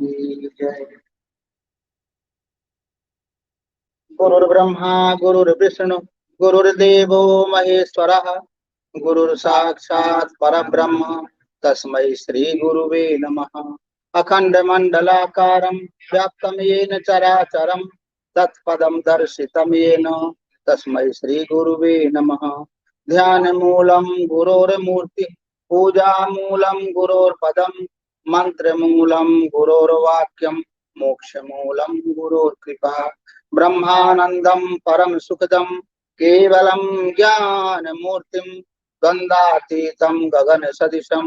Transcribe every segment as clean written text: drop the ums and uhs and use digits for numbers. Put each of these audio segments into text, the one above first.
की जय। गुरुर्ब्रह्मा गुरुर्विष्णु गुरुर्देवो महेश्वरः गुरुर्साक्षात् परब्रह्म तस्मै श्री गुरुवे नमः। अखण्डमण्डलाकारं व्याप्तं येन चराचरं तत्पदं दर्शितं येन तस्मै श्री गुरुवे नमः। ध्यानमूलं गुरोर्मूर्तिः पूजामूलं गुरोर्पदं मन्त्रमूलं गुरोर्वाक्यं मोक्षमूलं गुरोर्कृपा। ब्रह्मानन्दं परम सुखदं केवलं ज्ञानमूर्तिं द्वन्द्वातीतं गगनसदृशं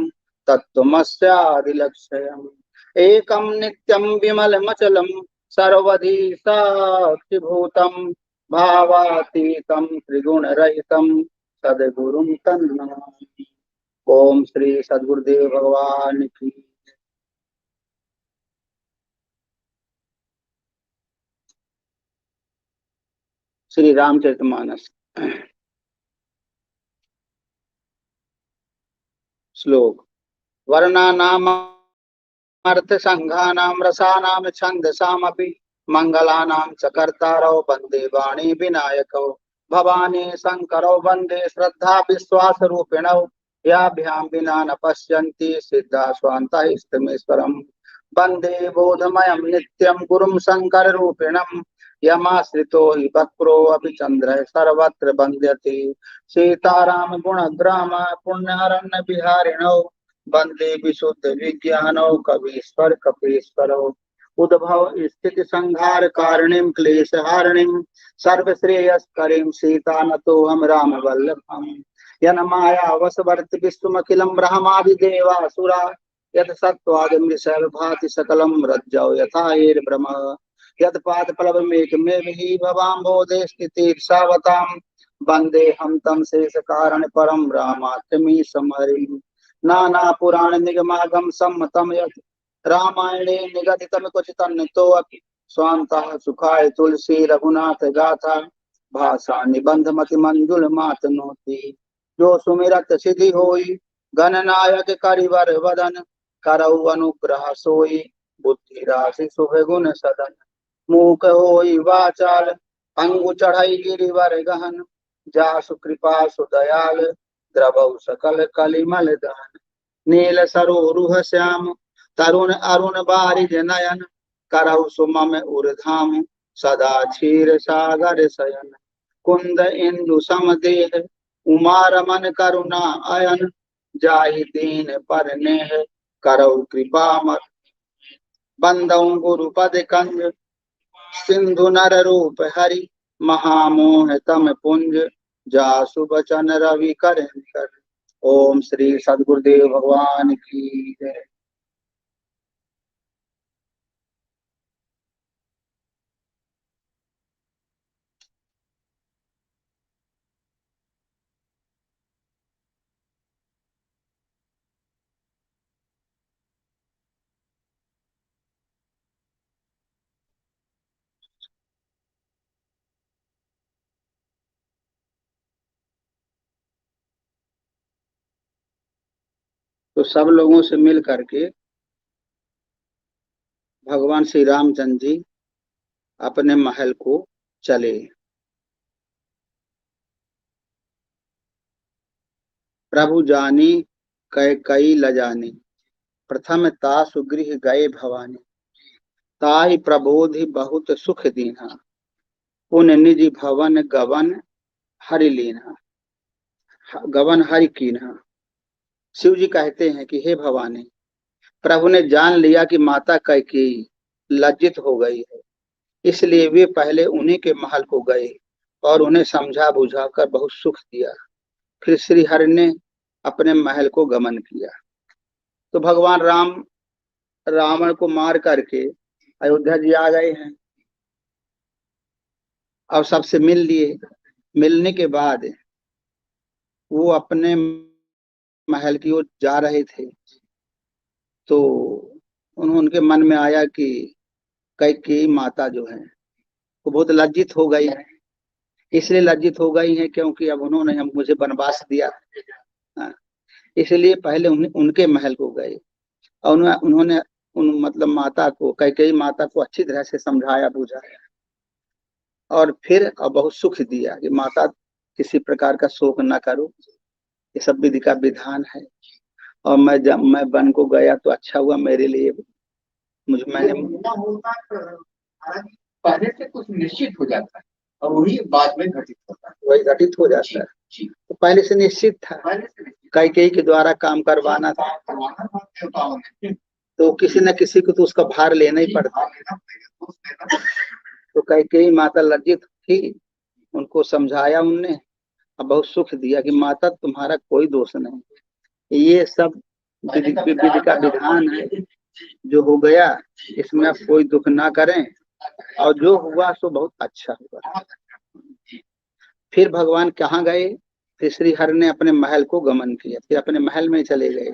तत्त्वमस्यादिलक्ष्यम्। एकं नित्यं विमलमचलं सर्वधि साक्षिभूतं भावातीतं त्रिगुणरहितं सद्गुरुं तन्नमामि। ओम श्री सद्गुरुदेव भगवान की। श्री रामचरितमानस श्लोक। वर्णानाम अर्थ संघानां रसानां छन्दसामपि मंगलानां च कर्तारौ वन्दे वाणी विनायकौ भवानी शंकरौ वन्दे श्रद्धा विश्वास रूपिणौ याभ्यां विना न पश्यन्ति सिद्धा स्वान्तः इष्टमेश्वरम् वन्दे बोधमयं नित्यं गुरुं शंकर रूपिणम् यमाश्रितो हि वक्रो अपि चन्द्रः सर्वत्र वन्द्यते सीताराम गुणग्राम पुण्यरण्य विहारिणौ वन्दे विशुद्ध विज्ञानौ कवीश्वर कपीश्वरौ उद्भव स्थिति संहार कारणीं क्लेशहारिणीं सर्वश्रेयस्करीं सीतानतोऽहं राम वल्लभम् यन्माया वशवर्ति विश्वमखिलं ब्रह्मादिदेवासुरा यत् सत्त्वादिमृषैर् भाति सकलं रज्जौ यथा एर्भ्रमः यत्पादपल्लवमेकमेव हि भवाम्भोधे स्थितिर्षावतां वन्देऽहं तं शेषकारण परं रामाख्यमीशं हरिम् नाना पुराण निगमागम सम्मतम यत् रामायणे निगदितम क्वचिदन्यतो अपि स्वान्तः सुखाय तुलसी रघुनाथ गाथा भाषा निबंध मति मंजुल मातनोति जो सुमिरत सिद्धि होई गणनायक करिवर वदन करौ अनुग्रह सोई बुद्धि राशि शुभ गुण सदन मूक होई वाचाल अंगु चढ़ाई गिरिवर गहन जासु कृपा सुदयाल द्रवौ सकल कलिमल दहन नील सरोरुह श्याम तरुण अरुण बारिज नयन करौ सुमम उर्धाम सदा क्षीर सागर शयन कुंद इंदु समदेह उमा रमन करुणा अयन जाहि दीन पर नेह करौ कृपा मत बंदौ गुरुपद कंज सिंधु नर रूप हरि महामोह तम पुंज जासु बचन रवि कर ओम श्री सद्गुरुदेव भगवान की जय। तो सब लोगों से मिल करके भगवान श्री रामचंद्र जी अपने महल को चले। प्रभु जानी कई लजानी प्रथम ता सुगृह गए भवानी ताहि प्रबोधि बहुत सुख दीना पुन निज भवन गवन हरि लीना गवन हरि कीन्हा। शिव जी कहते हैं कि हे भवानी, प्रभु ने जान लिया कि माता कैकेयी लज्जित हो गई है, इसलिए वे पहले उन्हीं के महल को गए और उन्हें समझा बुझा कर बहुत सुख दिया। फिर श्री हरि ने अपने महल को गमन किया। तो भगवान राम रावण को मार करके अयोध्या जी आ गए हैं और सबसे मिल लिए। मिलने के बाद वो अपने महल की ओर जा रहे थे तो उनके मन में आया कि कैकेयी माता जो है वो बहुत लज्जित हो गई है। इसलिए लज्जित हो गई है क्योंकि अब उन्होंने मुझे वनवास दिया। इसलिए पहले उनके महल को गए और उन्होंने उन मतलब माता को, कैकेयी माता को अच्छी तरह से समझाया बुझाया, और फिर बहुत सुख दिया कि माता किसी प्रकार का शोक न करो, ये सब विधि का विधान है। और मैं जब मैं वन को गया तो अच्छा हुआ मेरे लिए, मुझे मैंने होता है पहले से कुछ निश्चित हो जाता है और वही बाद में घटित होता है, वही घटित हो जाता है। तो पहले से निश्चित था, कैकेयी के द्वारा काम करवाना था, तो किसी न किसी को तो उसका भार लेना ही पड़ता। तो कैकेयी माता लज्जित थी, उनको समझाया उनने, अब बहुत सुख दिया कि माता तुम्हारा कोई दोष नहीं, ये सब विधि का विधान है, जो हो गया इसमें आप कोई दुख ना करें, और जो हुआ सो बहुत अच्छा हुआ। फिर भगवान कहाँ गए? फिर श्री हरि ने अपने महल को गमन किया, फिर अपने महल में चले गए।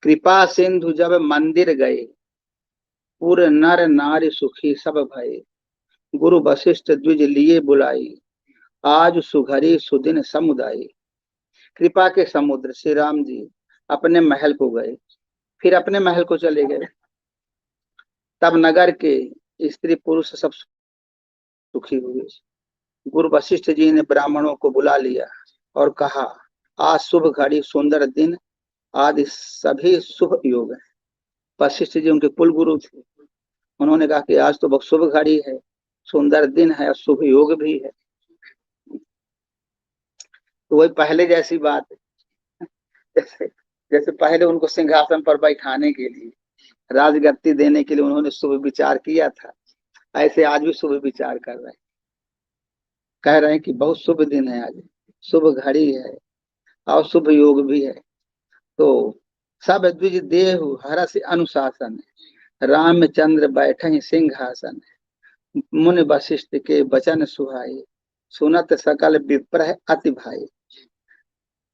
कृपा सिंधु जब मंदिर गए, पूरे नर नारी सुखी सब भये, गुरु वशिष्ठ द्विज लिए बुलाई, आज सुघरी सुदिन समुदाय। कृपा के समुद्र श्री राम जी अपने महल को गए, फिर अपने महल को चले गए। तब नगर के स्त्री पुरुष सब सुखी हुए। गुरु वशिष्ठ जी ने ब्राह्मणों को बुला लिया और कहा, आज शुभ घड़ी सुंदर दिन आदि सभी शुभ योग है। वशिष्ठ जी उनके कुल गुरु थे, उन्होंने कहा कि आज तो बहुत शुभ घड़ी है, सुंदर दिन है और शुभ योग भी है। तो वही पहले जैसी बात है, जैसे जैसे पहले उनको सिंहासन पर बैठाने के लिए, राजगद्दी देने के लिए उन्होंने शुभ विचार किया था, ऐसे आज भी शुभ विचार कर रहे हैं, कह रहे हैं कि बहुत शुभ दिन है आज, शुभ घड़ी है और शुभ योग भी है। तो सब द्विज देहु हरस अनुशासन, रामचंद्र बैठे सिंहासन, मुनि वशिष्ठ के वचन सुहाए, सुनत सकल विप्र अति भाई।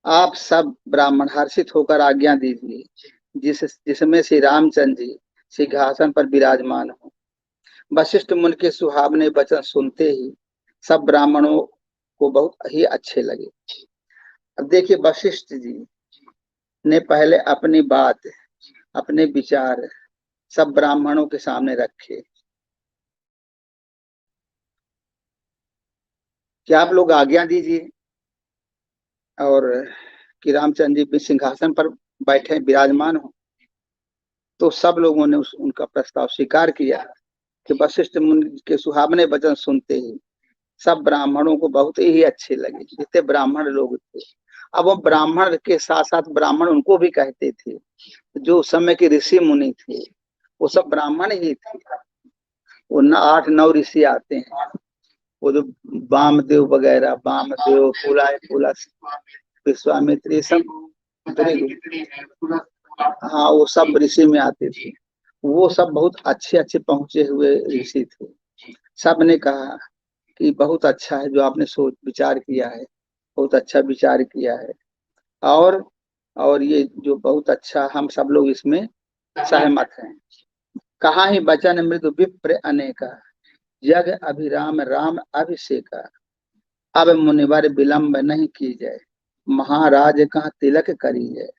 आप सब ब्राह्मण हर्षित होकर आज्ञा दीजिए, जिसमें श्री रामचंद्र जी सिंहासन पर विराजमान हो। वशिष्ठ मुनि के सुहावने वचन सुनते ही सब ब्राह्मणों को बहुत ही अच्छे लगे। अब देखिए, वशिष्ठ जी ने पहले अपनी बात, अपने विचार सब ब्राह्मणों के सामने रखे कि आप लोग आज्ञा दीजिए, और कि रामचंद्र जी सिंहासन पर बैठे विराजमान हो। तो सब लोगों ने उनका प्रस्ताव स्वीकार किया कि वशिष्ठ मुनि के सुहावने वचन सुनते ही सब ब्राह्मणों को बहुत ही अच्छे लगे, जितने ब्राह्मण लोग थे। अब वो ब्राह्मण के साथ साथ ब्राह्मण उनको भी कहते थे, जो उस समय के ऋषि मुनि थे वो सब ब्राह्मण ही थे। वो 8-9 ऋषि आते हैं, वो जो वामदेव वगैरह, वामदेव, पुला विश्वामित्री, सब, हाँ वो सब ऋषि में आते थे। वो सब बहुत अच्छे अच्छे पहुंचे हुए ऋषि थे। सब ने कहा कि बहुत अच्छा है जो आपने सोच विचार किया है, बहुत अच्छा विचार किया है, और और ये जो बहुत अच्छा, हम सब लोग इसमें सहमत हैं। कहा ही वचन मृदु विप्र अनेका, जग अभिराम राम अभिषेका, अब मुनिवर विलंब नहीं की जाए, महाराज कहा तिलक करी जाए।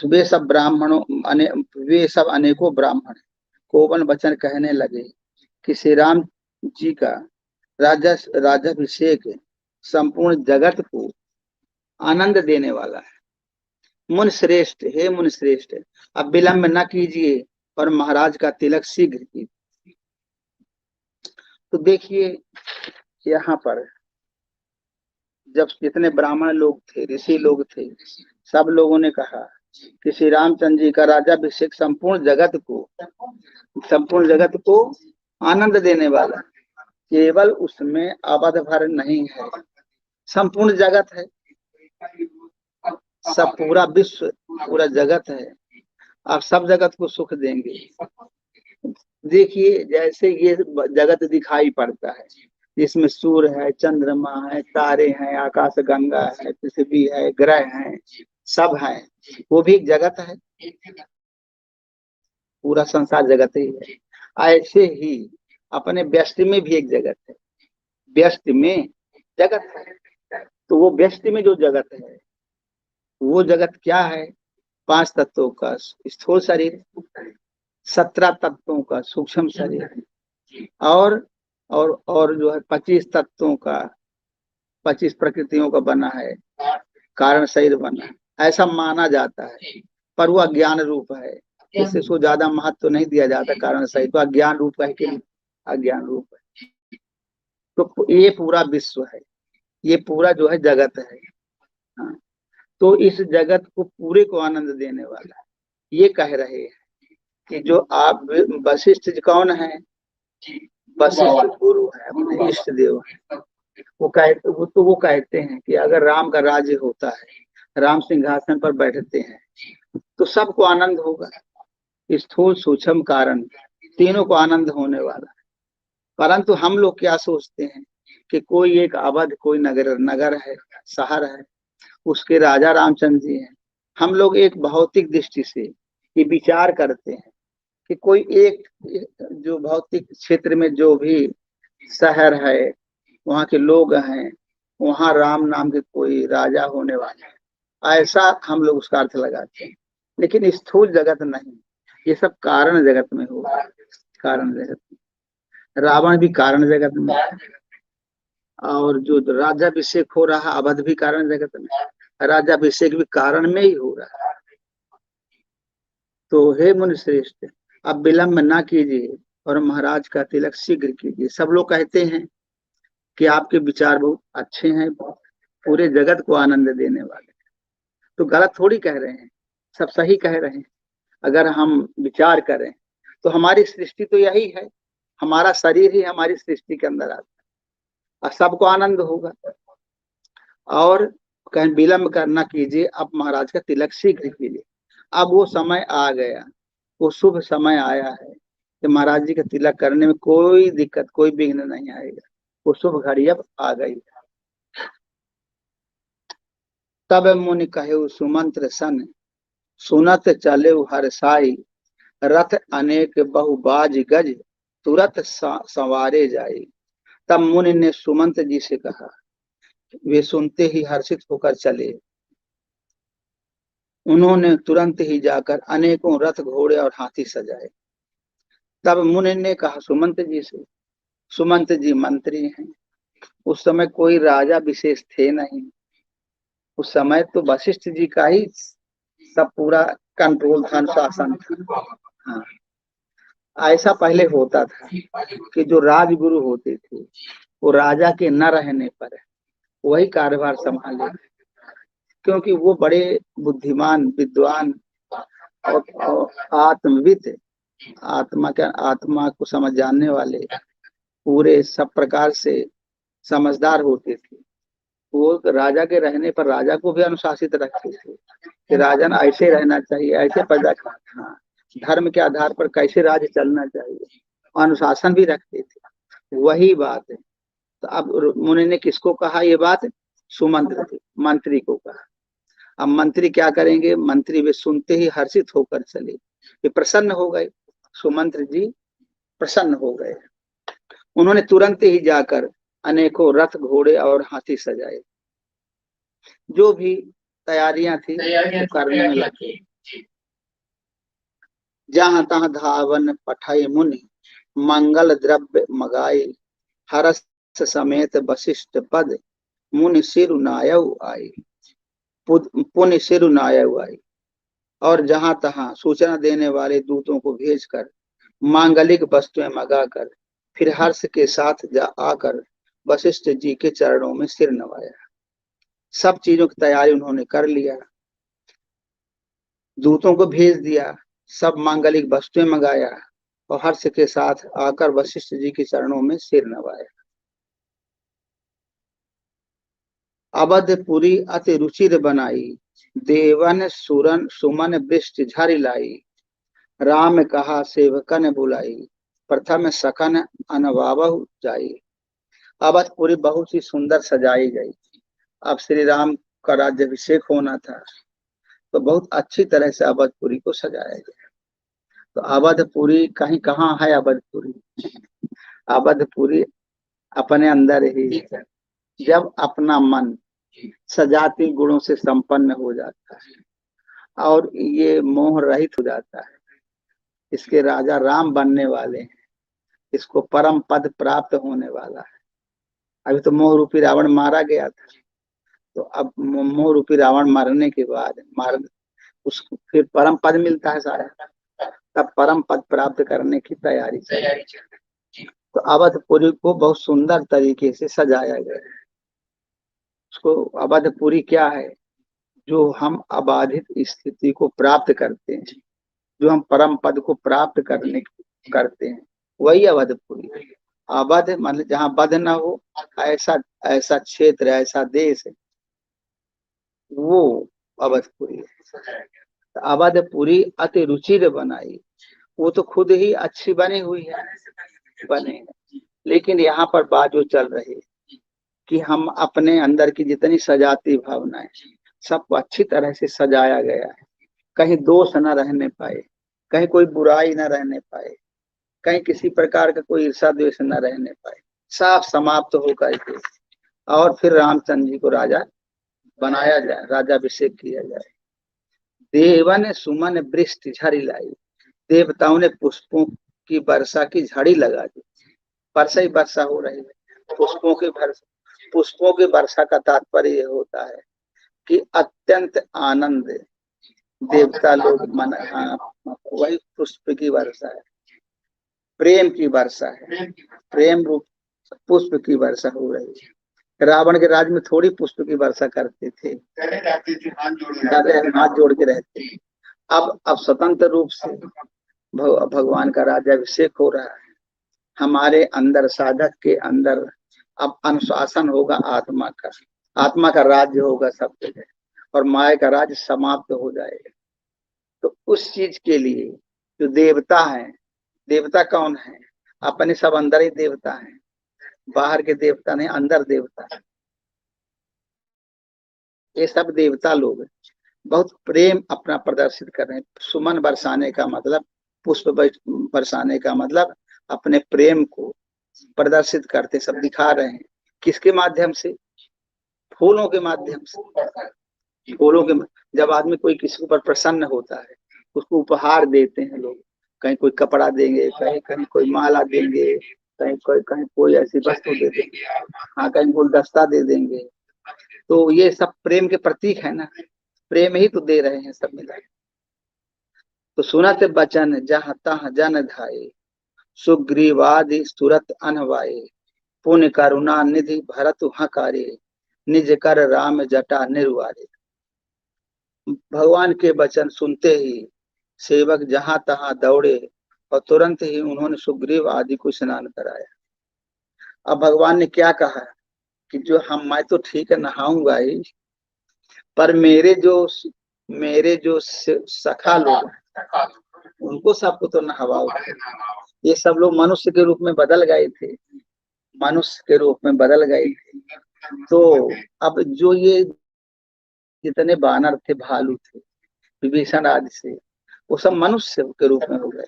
वे सब ब्राह्मणों वे सब अनेकों ब्राह्मण कोवन वचन कहने लगे कि श्री राम जी का राजाभिषेक संपूर्ण जगत को आनंद देने वाला है। मुन श्रेष्ठ, हे मुन श्रेष्ठ, अब विलंब न कीजिए और महाराज का तिलक शीघ्र कीजिए। तो देखिए, यहाँ पर जब जितने ब्राह्मण लोग थे, ऋषि लोग थे, सब लोगों ने कहा कि श्री रामचंद्र जी का राजाभिषेक संपूर्ण जगत को आनंद देने वाला, केवल उसमें अवध भर नहीं है, संपूर्ण जगत है, सब पूरा विश्व, पूरा जगत है, आप सब जगत को सुख देंगे। देखिए, जैसे ये जगत दिखाई पड़ता है, जिसमें सूर्य है, चंद्रमा है, तारे हैं, आकाश गंगा है, पृथ्वी है, ग्रह हैं, सब हैं, वो भी एक जगत है, पूरा संसार जगत ही है। ऐसे ही अपने व्यष्ट में भी एक जगत है, व्यष्ट में जगत है। तो वो व्यष्ट में जो जगत है, वो जगत क्या है? 5 तत्वों का स्थूल शरीर, 17 तत्वों का सूक्ष्म शरीर है, और जो है 25 तत्वों का, 25 प्रकृतियों का बना है, कारण शरीर बना है, ऐसा माना जाता है। पर वो अज्ञान रूप है, इससे उसको ज्यादा महत्व तो नहीं दिया जाता। कारण शरीर तो अज्ञान रूप है कि अज्ञान रूप है। तो ये पूरा विश्व है, ये पूरा जो है जगत है। हाँ, तो इस जगत को पूरे को आनंद देने वाला है। ये कह रहे हैं कि जो आप वशिष्ठ जी कौन है? वशिष्ठ गुरु है, अपने इष्ट देव है। वो कहते हैं कि अगर राम का राज्य होता है, राम सिंहासन पर बैठते हैं, तो सबको आनंद होगा। स्थूल सूक्ष्म कारण तीनों को आनंद होने वाला है। परंतु हम लोग क्या सोचते हैं कि कोई एक अवध, कोई नगर नगर है, शहर है, उसके राजा रामचंद्र जी हैं। हम लोग एक भौतिक दृष्टि से ये विचार करते हैं कि कोई एक जो भौतिक क्षेत्र में जो भी शहर है, वहाँ के लोग हैं, वहाँ राम नाम के कोई राजा होने वाले हैं, ऐसा हम लोग उसका अर्थ लगाते हैं। लेकिन स्थूल जगत नहीं, ये सब कारण जगत में होगा। कारण जगत में रावण भी कारण जगत में है, और जो राज्याभिषेक हो रहा अवध भी कारण जगत में, राज्याभिषेक भी कारण में ही हो रहा है। तो हे मुनि श्रेष्ठ, अब विलंब ना कीजिए और महाराज का तिलक शीघ्र कीजिए। सब लोग कहते हैं कि आपके विचार बहुत अच्छे हैं, पूरे जगत को आनंद देने वाले। तो गलत थोड़ी कह रहे हैं, सब सही कह रहे हैं। अगर हम विचार करें तो हमारी सृष्टि तो यही है, हमारा शरीर ही हमारी सृष्टि के अंदर आता है, और सबको आनंद होगा। और कहीं विलंब करना कीजिए, अब महाराज का तिलक शीघ्र कीजिए। अब वो समय आ गया, वो शुभ समय आया है कि महाराज जी का तिलक करने में कोई दिक्कत, कोई विघ्न नहीं आएगा। वो शुभ घड़ी अब आ गई। तब मुनि कहे सुमंत्र सन, सुनत चले हर साई, रथ अनेक बहुबाज गज, तुरत सवारे जाए। तब मुनि ने सुमंत जी से कहा, वे सुनते ही हर्षित होकर चले। उन्होंने तुरंत ही जाकर अनेकों रथ घोड़े और हाथी सजाए। तब मुनि ने कहा सुमंत जी से, सुमंत जी मंत्री हैं, उस समय कोई राजा विशेष थे नहीं, उस समय तो वशिष्ठ जी का ही सब पूरा कंट्रोल था, शासन था। हाँ, ऐसा पहले होता था कि जो राजगुरु होते थे वो राजा के न रहने पर वही कार्यभार संभाले, क्योंकि वो बड़े बुद्धिमान, विद्वान और आत्मविद, आत्मा को समझ जानने वाले, पूरे सब प्रकार से समझदार होते थे। वो राजा के रहने पर राजा को भी अनुशासित रखते थे कि राजन ऐसे रहना चाहिए, ऐसे पैदा करना, धर्म के आधार पर कैसे राज्य चलना चाहिए, अनुशासन भी रखते थे। वही बात है। तो अब मुनि ने किसको कहा ये बात? सुमंत्र थे, मंत्री को कहा। अब मंत्री क्या करेंगे? मंत्री वे सुनते ही हर्षित होकर चले, वे प्रसन्न हो गए। सुमंत्र जी प्रसन्न हो गए। उन्होंने तुरंत ही जाकर अनेकों रथ घोड़े और हाथी सजाए। जो भी तैयारियां थी वो करने में लगे। जहां तहां धावन पठाई मुनि, मंगल द्रव्य मगाई, हरस समेत वशिष्ठ पद, मुनि सिरुनायव आई, पुण्य सिरुनायव आई। और जहां तहां सूचना देने वाले दूतों को भेजकर, मांगलिक वस्तुएं मंगाकर, फिर हर्ष के साथ जा आकर वशिष्ठ जी के चरणों में सिर नवाया। सब चीजों की तैयारी उन्होंने कर लिया, दूतों को भेज दिया, सब मांगलिक वस्तुएं मंगाया और हर्ष के साथ आकर वशिष्ठ जी के चरणों में सिर नवाया। अवधपुरी अति रुचिर बनाई, देवन सुरन सुमन वृष्टि झरि लाई, राम कहा सेवकन बुलाई, प्रथम सकन अनवावहु जाई। अवधपुरी बहुत ही सुंदर सजाई गई। अब श्री राम का राज्याभिषेक होना था, तो बहुत अच्छी तरह से अवधपुरी को सजाया गया। तो अवधपुरी कहीं कहाँ है? अवधपुरी, अवधपुरी अपने अंदर ही है। जब अपना मन सजाती गुणों से संपन्न हो जाता है और ये मोह रहित हो जाता है, इसके राजा राम बनने वाले हैं, इसको परम पद प्राप्त होने वाला है। अभी तो मोह रूपी रावण मारा गया था, तो अब मोह रूपी रावण मरने के बाद मार उसको फिर परम पद मिलता है सारा, तब परम पद प्राप्त करने की तैयारी तो अवधपुरी को बहुत सुंदर तरीके से सजाया गया है। उसको अवधपुरी क्या है, जो हम अबाधित स्थिति को प्राप्त करते हैं, जो हम परम पद को प्राप्त करते हैं, वही अवधपुरी है। अवध मतलब जहाँ बध न हो, ऐसा ऐसा क्षेत्र, ऐसा देश है, वो अवधपुरी है। अवधपुरी अति रुचिर बनाई, वो तो खुद ही अच्छी बनी हुई है, बने, लेकिन यहाँ पर बात जो चल रही है कि हम अपने अंदर की जितनी सजाती भावनाएं सबको अच्छी तरह से सजाया गया है, कहीं दोष न रहने पाए, कहीं कोई बुराई न रहने पाए, कहीं किसी प्रकार का कोई ईर्षा द्वेष न रहने पाए, साफ समाप्त होकर के और फिर रामचंद्र जी को राजा बनाया जाए, राजाभिषेक किया जाए। देवन सुमन वृष्टि झड़ी लाई, देवताओं ने पुष्पों की वर्षा की झड़ी लगा दी। वर्षा ही वर्षा हो रही है, पुष्पों की वर्षा का तात्पर्य यह होता है कि अत्यंत आनंद, देवता लोग मन, हाँ, वही पुष्प की वर्षा है, प्रेम की वर्षा है, प्रेम रूप पुष्प की वर्षा हो रही है। रावण के राज में थोड़ी पुष्प की वर्षा करते थे, हाथ जोड़ के रहते। अब स्वतंत्र रूप से भगवान का राज्याभिषेक हो रहा है। हमारे अंदर, साधक के अंदर अब अनुशासन होगा आत्मा का राज्य होगा सब जगह, और माया का राज्य समाप्त हो जाएगा। तो उस चीज के लिए जो देवता है, देवता कौन है, अपने सब अंदर ही देवता है, बाहर के देवता नहीं, अंदर देवता है। ये सब देवता लोग बहुत प्रेम अपना प्रदर्शित कर रहे हैं। सुमन बरसाने का मतलब, पुष्प बरसाने का मतलब अपने प्रेम को प्रदर्शित करते, सब दिखा रहे हैं। किसके माध्यम से, फूलों के माध्यम से। फूलों के, जब आदमी कोई किसी पर प्रसन्न होता है, उसको उपहार देते हैं लोग, कहीं कोई कपड़ा देंगे, कहीं कहीं कोई माला देंगे, कहीं कोई ऐसी वस्तु दे देंगे, हाँ कहीं गुलदस्ता दे देंगे। तो ये सब प्रेम के प्रतीक है ना, प्रेम ही तो दे रहे हैं सब मिला। तो सुनत बचन जहाँ तहाँ जन धाये, सुग्रीवादि सुरत अनवाये, पुण्य करुणा निधि भरत हकारे, निज कर राम जटा निर्वारे। भगवान के वचन सुनते ही सेवक जहां तहां दौड़े और तुरंत ही उन्होंने सुग्रीव आदि को स्नान कराया। अब भगवान ने क्या कहा कि जो मैं तो ठीक है नहाऊंगा ही, पर मेरे जो सखा लोग हैं, उनको सबको तो नहवाओ। ये सब लोग मनुष्य के रूप में बदल गए थे, मनुष्य के रूप में बदल गए थे। तो अब जो ये जितने बानर थे, भालू थे, विभीषण आदि से, वो सब मनुष्य के रूप में हो गए।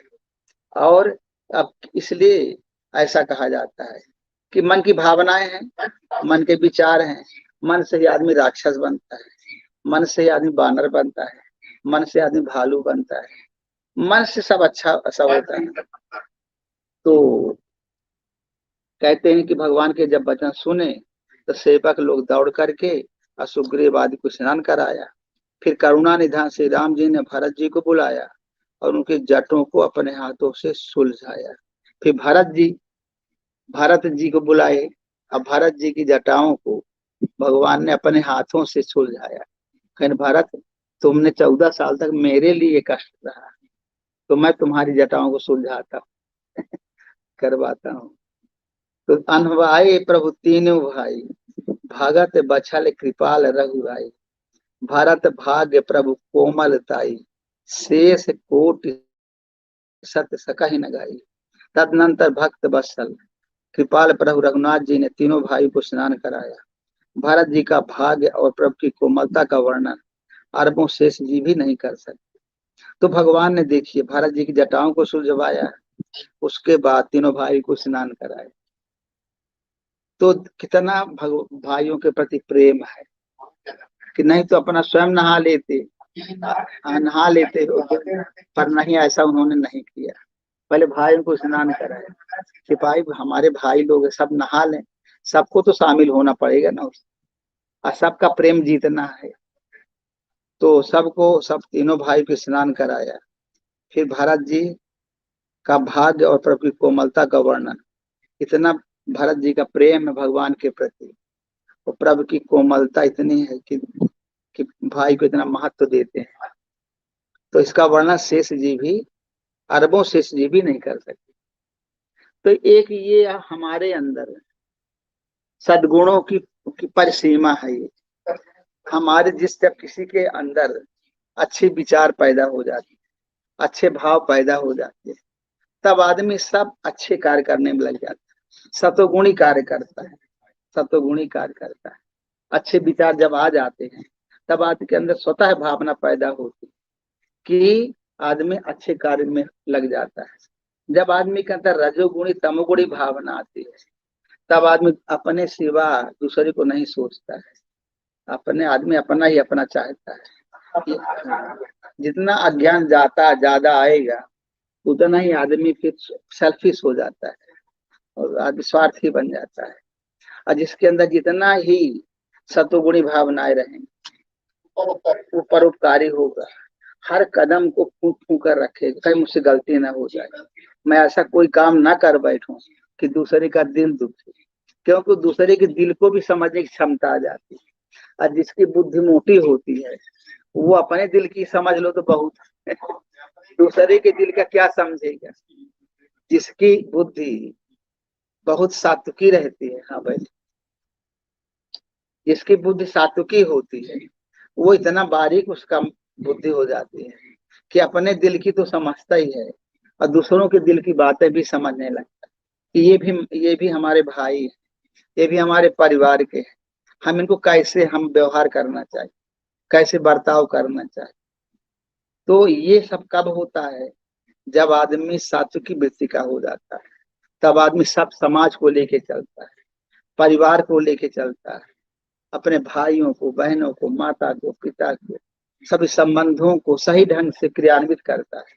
और अब इसलिए ऐसा कहा जाता है कि मन की भावनाएं हैं, मन के विचार हैं, मन से ही आदमी राक्षस बनता है, मन से ही आदमी बानर बनता है, मन से आदमी भालू बनता है, मन से सब अच्छा सब होता है। तो कहते हैं कि भगवान के जब वचन सुने तो सेवक लोग दौड़ करके और सुग्रीव आदि को स्नान कराया। फिर करुणा निधान से राम जी ने भरत जी को बुलाया और उनके जटों को अपने हाथों से सुलझाया। फिर भरत जी को बुलाए, अब भरत जी की जटाओं को भगवान ने अपने हाथों से सुलझाया। कहने भरत, तुमने 14 साल तक मेरे लिए कष्ट रहा, तो मैं तुम्हारी जटाओं को सुलझाता हूँ करवाता हूँ। तो अनवाए प्रभु तीनों भाई, भगत बछल कृपाल रघुराई, भरत भाग्य प्रभु कोमल ताई, शेष कोटि सत्य सकहि न गाई। तदनंतर भक्त बत्सल कृपाल प्रभु रघुनाथ जी ने तीनों भाई को स्नान कराया। भरत जी का भाग्य और प्रभु की कोमलता का वर्णन अरबों शेष जी भी नहीं कर सकते। तो भगवान ने देखिए भरत जी की जटाओं को सुलझवाया, उसके बाद तीनों भाई को स्नान कराया। तो कितना भाइयों के प्रति प्रेम है कि नहीं तो अपना स्वयं नहा लेते, नहा लेते हो, पर नहीं, ऐसा उन्होंने नहीं किया। पहले भाई को स्नान कराया, सिपाही हमारे भाई लोग हैं, सब नहा लें, सबको तो शामिल होना पड़ेगा ना और सबका प्रेम जीतना है। तो सबको, सब तीनों भाई को स्नान कराया। फिर भरत जी का भाग्य और प्रभु की कोमलता का वर्णन, इतना भरत जी का प्रेम है भगवान के प्रति, और प्रभु की कोमलता इतनी है कि भाई को इतना महत्व देते हैं। तो इसका वर्णन शेष जी भी, अरबों शेष जी भी नहीं कर सकते। तो एक ये हमारे अंदर सद्गुणों की परिसीमा है। ये हमारे जिस, जब किसी के अंदर अच्छे विचार पैदा हो जाते हैं, अच्छे भाव पैदा हो जाते हैं, तब आदमी सब अच्छे कार्य करने में लग जाता है, सतोगुणी कार्य करता है, सतोगुणी कार्य करता है। अच्छे विचार जब आ जाते हैं, तब आदमी के अंदर स्वतः भावना पैदा होती है कि आदमी अच्छे कार्य में लग जाता है। जब आदमी के अंदर रजोगुणी तमोगुणी भावना आती है, तब आदमी अपने सिवा दूसरे को नहीं सोचता है, अपने आदमी अपना ही अपना चाहता है। जितना अज्ञान जाता ज्यादा आएगा, उतना ही आदमी फिर सेल्फिश हो जाता है और आदमी स्वार्थी बन जाता है। और जिसके अंदर जितना ही सतोगुणी भावनाएं रहेंगी, वो परोपकारी होगा, हर कदम को फूंक फूंक कर रखेगा, कहीं मुझसे गलती ना हो जाए, मैं ऐसा कोई काम ना कर बैठूं कि दूसरे का दिल दुखे, क्योंकि दूसरे के दिल को भी समझने की क्षमता आ जाती है। और जिसकी बुद्धि मोटी होती है, वो अपने दिल की समझ लो तो बहुत है, दूसरे के दिल का क्या समझेगा। जिसकी बुद्धि बहुत सात्विकी रहती है, हाँ भाई, जिसकी बुद्धि सात्विकी होती है, वो इतना बारीक उसका बुद्धि हो जाती है कि अपने दिल की तो समझता ही है और दूसरों के दिल की बातें भी समझने लगता है कि ये भी हमारे भाई हैं, ये भी हमारे परिवार के हैं, हम इनको कैसे हम व्यवहार करना चाहिए, कैसे बर्ताव करना चाहिए। तो ये सब कब होता है, जब आदमी सात्विकी वृत्ति का हो जाता है, तब आदमी सब समाज को लेके चलता है, परिवार को लेके चलता है, अपने भाइयों को, बहनों को, माता को, पिता को, सभी संबंधों को सही ढंग से क्रियान्वित करता है।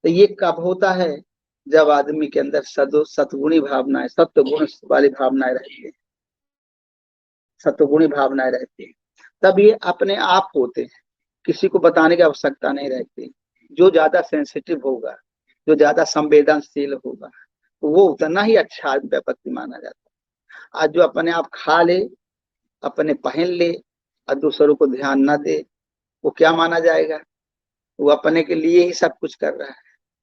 तो ये कब होता है, जब आदमी के अंदर सतगुणी भावनाएं, सत्व गुण वाली भावनाएं रहती है, सत्वगुणी भावनाएं रहती है, तब ये अपने आप होते हैं, किसी को बताने की आवश्यकता नहीं रहती। जो ज्यादा सेंसिटिव होगा, जो ज्यादा संवेदनशील होगा, वो उतना ही अच्छा व्यक्ति माना जाता है। आज जो अपने आप खा ले, अपने पहन ले और दूसरों को ध्यान न दे, वो क्या माना जाएगा, वो अपने के लिए ही सब कुछ कर रहा है,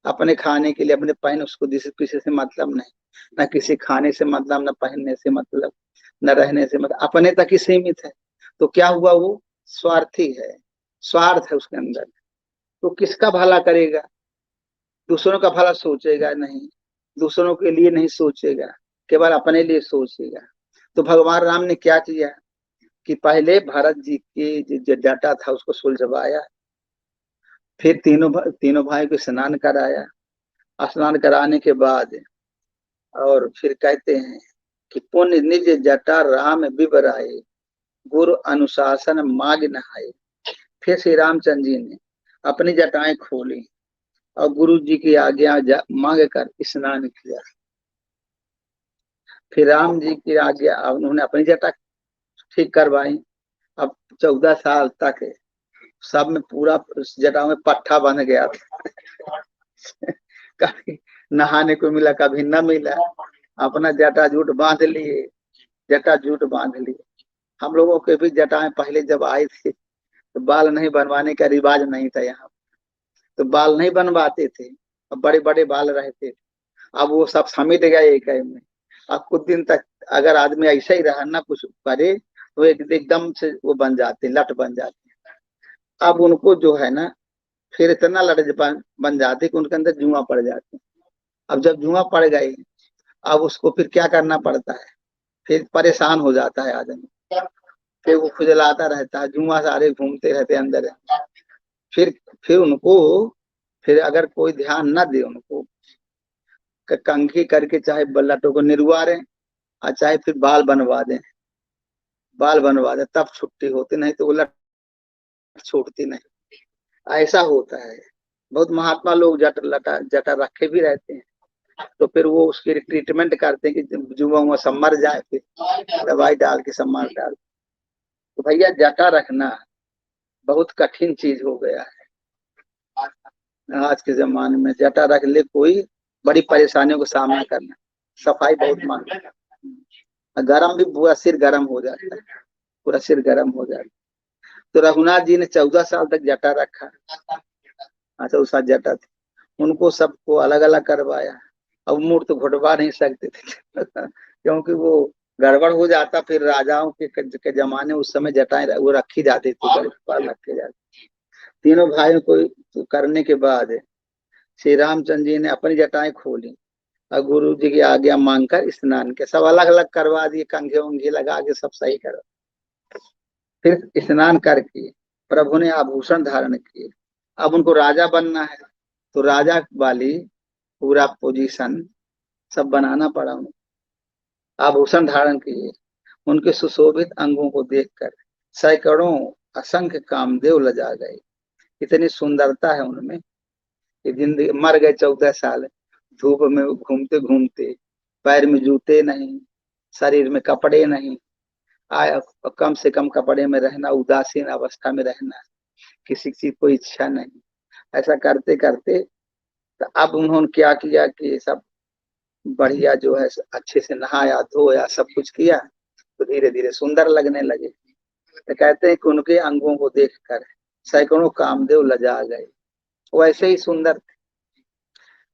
अपने खाने के लिए, अपने पहन, उसको किसी से मतलब नहीं, ना किसी खाने से मतलब, ना पहनने से मतलब, न रहने से मतलब, अपने तक ही सीमित है। तो क्या हुआ, वो स्वार्थी है, स्वार्थ है उसके अंदर। तो किसका भला करेगा, दूसरों का भला सोचेगा नहीं, दूसरों के लिए नहीं सोचेगा, केवल अपने लिए सोचेगा। तो भगवान राम ने क्या किया कि पहले भरत जी की जो जटा था उसको सुलझवाया, फिर तीनों भाई को स्नान कराया, स्नान कराने के बाद और फिर कहते हैं कि पुण्य निज जटा राम बिबराए, गुरु अनुशासन माग नहाए। फिर श्री रामचंद्र जी ने अपनी जटाएं खोली और गुरु जी की आज्ञा मांग कर स्नान किया। फिर राम जी की आज्ञा, उन्होंने अपनी जटा ठीक करवाई। अब 14 साल तक सब में पूरा जटा में पट्टा बन गया था कभी नहाने को मिला, कभी न मिला, अपना जटा जूट बांध लिए, जटा जूट बांध लिए। हम लोगों के भी जटाएं पहले जब आई थी तो बाल नहीं बनवाने का रिवाज नहीं था यहाँ, तो बाल नहीं बनवाते थे, अब बड़े बड़े बाल रहते थे। अब वो सब समेट गए एक में। अब कुछ दिन तक अगर आदमी ऐसा ही रहा ना कुछ करे, तो एकदम से वो बन जाते, लट बन जाते। अब उनको जो है ना, फिर इतना लट बन जाते कि उनके अंदर जुआ पड़ जाते। अब जब जुआ पड़ गए, अब उसको फिर क्या करना पड़ता है, फिर परेशान हो जाता है आदमी, फिर वो खुजलाता रहता है, जुआ सारे घूमते रहते अंदर। फिर फिर उनको, फिर अगर कोई ध्यान न दे उनको, कंघी करके चाहे बल्लटों को निरुआ रहे और चाहे फिर बाल बनवा दें, बाल बनवा दे, तब छुट्टी होती, नहीं तो वो लट छोड़ती नहीं। ऐसा होता है। बहुत महात्मा लोग जटा जटा रखे भी रहते हैं, तो फिर वो उसकी ट्रीटमेंट करते हैं कि जुआ हुआ सब मर जाए, फिर दवाई डाल के सब मर डाल। तो भैया जटा रखना बहुत कठिन चीज हो गया है आज के जमाने में। जटा रख ले कोई, बड़ी परेशानियों का सामना करना, सफाई बहुत मांगता है। गरम भी, पूरा सिर गरम हो जाता है, पूरा सिर गरम हो जाता है। तो रघुनाथ जी ने 14 साल तक जटा रखा। अच्छा, उस साथ जटा थी, उनको सबको अलग अलग करवाया। अब मूर्त तो घुटवा नहीं सकते थे क्योंकि वो गड़बड़ हो जाता। फिर राजाओं के जमाने उस समय जटाएं वो रखी जाती थी, पर रखे जाते। तीनों भाइयों को तो करने के बाद श्री रामचंद्र जी ने अपनी जटाएं खोली और गुरु जी की आज्ञा मांगकर स्नान के सब अलग अलग करवा दिए, कंघे उंघे लगा के सब सही कर। फिर स्नान करके प्रभु ने आभूषण धारण किए। अब उनको राजा बनना है, तो राजा वाली पूरा पोजीशन सब बनाना पड़ा उनको। आभूषण धारण किए, उनके सुशोभित अंगों को देखकर सैकड़ों असंख्य कामदेव लजा गए। इतनी सुंदरता है उनमें कि जिंदगी मर गए 14 साल धूप में घूमते घूमते, पैर में जूते नहीं, शरीर में कपड़े नहीं, आया कम से कम कपड़े में रहना, उदासीन अवस्था में रहना, किसी चीज को इच्छा नहीं। ऐसा करते करते तो अब उन्होंने क्या किया कि सब बढ़िया जो है अच्छे से नहाया धोया सब कुछ किया, तो धीरे धीरे सुंदर लगने लगे। तो कहते हैं कि उनके अंगों को देखकर सैकड़ों कामदेव लजा गए। वैसे ही सुंदर थे,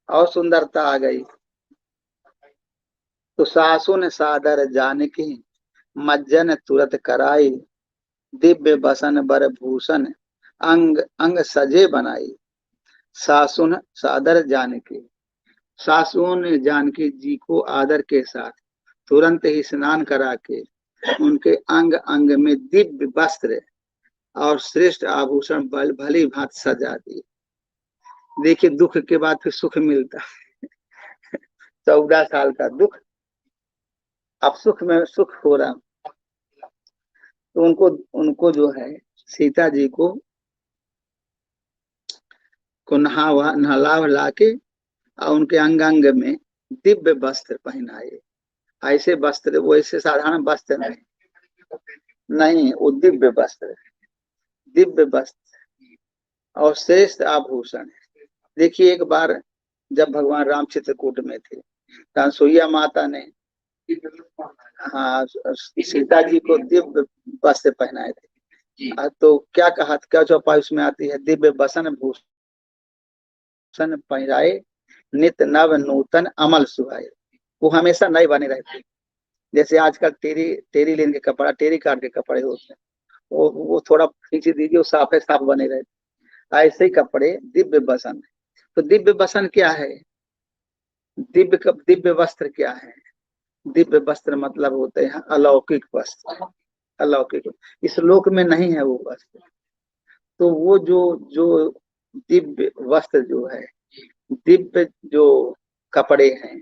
और सुंदरता आ गई। तो सासु ने सादर जानकी मज्जन तुरत कराई, दिव्य बसन बर भूषण अंग अंग सजे बनाई। सासुन सादर जानकी, सासुओं ने जानकी जी को आदर के साथ तुरंत ही स्नान करा के उनके अंग अंग में दिव्य वस्त्र और श्रेष्ठ आभूषण भली भांति सजा दिए। देखिए, दुख के बाद फिर सुख मिलता। 14 साल का दुख, अब सुख में सुख हो रहा। तो उनको उनको जो है सीता जी को नहला के और उनके अंग अंग में दिव्य वस्त्र पहनाए। ऐसे वस्त्र, वो ऐसे साधारण वस्त्र नहीं, वो दिव्य वस्त्र, दिव्य वस्त्र और श्रेष्ठ आभूषण। देखिए, एक बार जब भगवान राम चित्रकूट में थे, अनसुईया माता ने हाँ सीता जी को दिव्य वस्त्र पहनाए थे। तो क्या कहा, क्या चौपाई उसमें आती है, दिव्य बसन भूषण पहनाए नित नव नूतन अमल सुहाए। वो हमेशा नए बने रहते। जैसे आजकल टेरी टेरी लेन के कपड़ा, टेरी काट के कपड़े होते हैं, वो थोड़ा खींच दीजिए, वो साफ है साफ बने रहते। ऐसे ही कपड़े दिव्य बसन। तो दिव्य बसन क्या है, दिव्य वस्त्र क्या है? दिव्य वस्त्र मतलब होते हैं अलौकिक वस्त्र। अलौकिक, इस लोक में नहीं है वो वस्त्र। तो वो जो जो दिव्य वस्त्र जो है, दिव्य जो कपड़े हैं,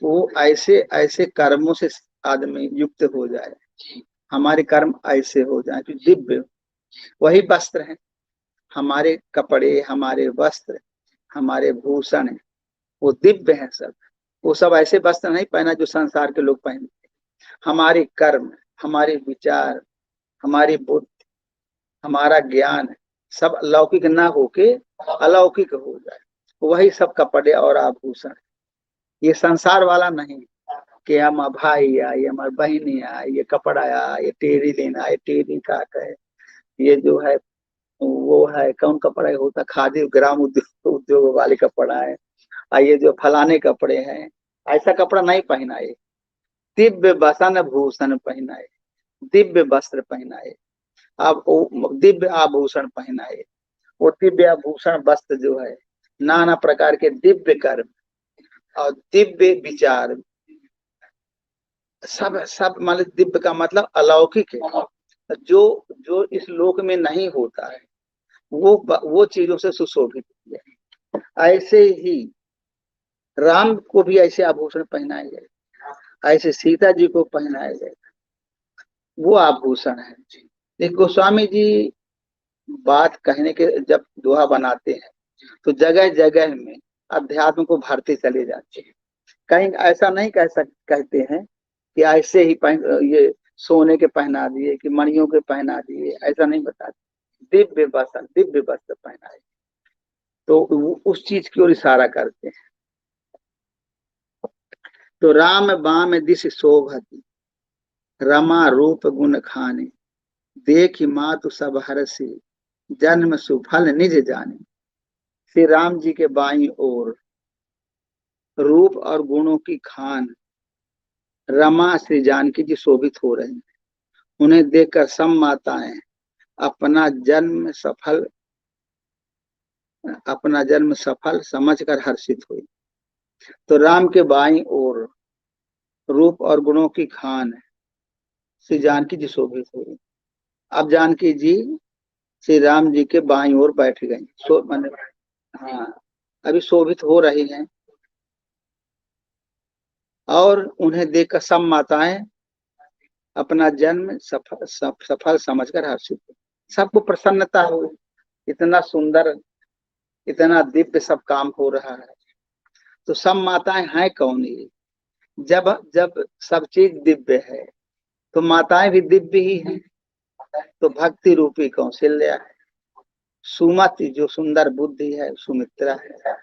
वो ऐसे ऐसे कर्मों से आदमी युक्त हो जाए, हमारे कर्म ऐसे हो जाए कि दिव्य वही वस्त्र है। हमारे कपड़े, हमारे वस्त्र, हमारे भूषण, वो दिव्य है सब। वो सब ऐसे वस्त्र नहीं पहना जो संसार के लोग पहनते। हमारे कर्म, हमारे विचार, हमारी बुद्धि, हमारा ज्ञान सब लौकिक ना होके अलौकिक हो जाए, वही सब कपड़े और आभूषण। ये संसार वाला नहीं कि हम भाई आए, हमारी बहनी आए, ये कपड़ा आया, ये टेरी लेना है, टेरी काट है, ये जो है वो है कौन कपड़ा होता, खादी ग्राम उद्योग वाले कपड़ा है, ये जो फलाने कपड़े हैं, ऐसा कपड़ा नहीं पहनाए। दिव्य वसन भूषण पहनाए, दिव्य वस्त्र पहनाए, अब दिव्य आभूषण पहनाए। वो दिव्य आभूषण वस्त्र जो है, नाना प्रकार के दिव्य कर्म और दिव्य विचार, सब सब मतलब दिव्य का मतलब अलौकिक है, जो जो इस लोक में नहीं होता है, वो चीजों से सुशोभित है। ऐसे ही राम को भी ऐसे आभूषण पहनाए गए, ऐसे सीता जी को पहनाए गए, वो आभूषण है। एक गोस्वामी जी बात कहने के जब दोहा बनाते हैं तो जगह जगह में अध्यात्म को भरते चले जाते हैं। कहीं ऐसा नहीं कहते हैं कि ऐसे ही ये सोने के पहना दिए कि मणियों के पहना दिए, ऐसा नहीं बताते। दिव्य वस्त्र पहनाए, तो उस चीज की ओर इशारा करते हैं। तो राम बाम दिश शोभति, रमा रूप गुण खाने, देखी मातु सब हरसी, जन्म सुफल निज जाने। श्री राम जी के बाईं ओर रूप और गुणों की खान रमा श्री जानकी जी शोभित हो रहे हैं। उन्हें देखकर सब माताएं अपना जन्म सफल समझकर हर्षित हुई। तो राम के बाईं ओर रूप और गुणों की खान श्री जानकी जी शोभित हुई। अब जानकी जी श्री राम जी के बाईं ओर बैठ गई। हाँ, अभी शोभित हो रही हैं और उन्हें देखकर सब माताएं अपना जन्म सफल समझकर हर्षित हुई। सबको प्रसन्नता हुई, इतना सुंदर, इतना दिव्य सब काम हो रहा है। तो सब माताएं हैं कौन? ये जब जब सब चीज दिव्य है तो माताएं भी दिव्य ही हैं। तो भक्ति रूपी कौशल्या है, सुमति जो सुंदर बुद्धि है सुमित्रा है,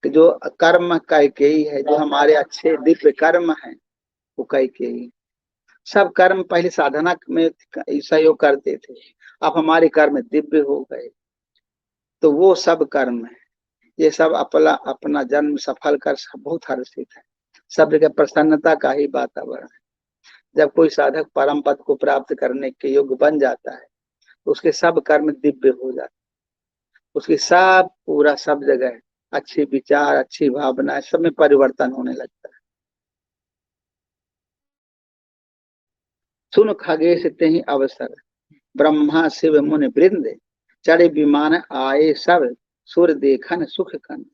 जो कर्म कैकेयी है, जो हमारे अच्छे दिव्य कर्म हैं वो कैकेयी। सब कर्म पहले साधना में सहयोग करते थे, अब हमारे कर्म दिव्य हो गए। तो वो सब कर्म है, ये सब अपना अपना जन्म सफल कर बहुत हर्षित है। सब जगह प्रसन्नता का ही वातावरण है। जब कोई साधक परम पद को प्राप्त करने के योग्य बन जाता है तो उसके सब कर्म दिव्य हो जाते हैं। उसकी सब पूरा सब जगह अच्छे विचार, अच्छी भावना, सब में परिवर्तन होने लगता है। सुन खगेश तेहि अवसर, ब्रह्मा शिव मुनि वृंद, चढ़े विमान आए सब, सुर देखन सुख कंद।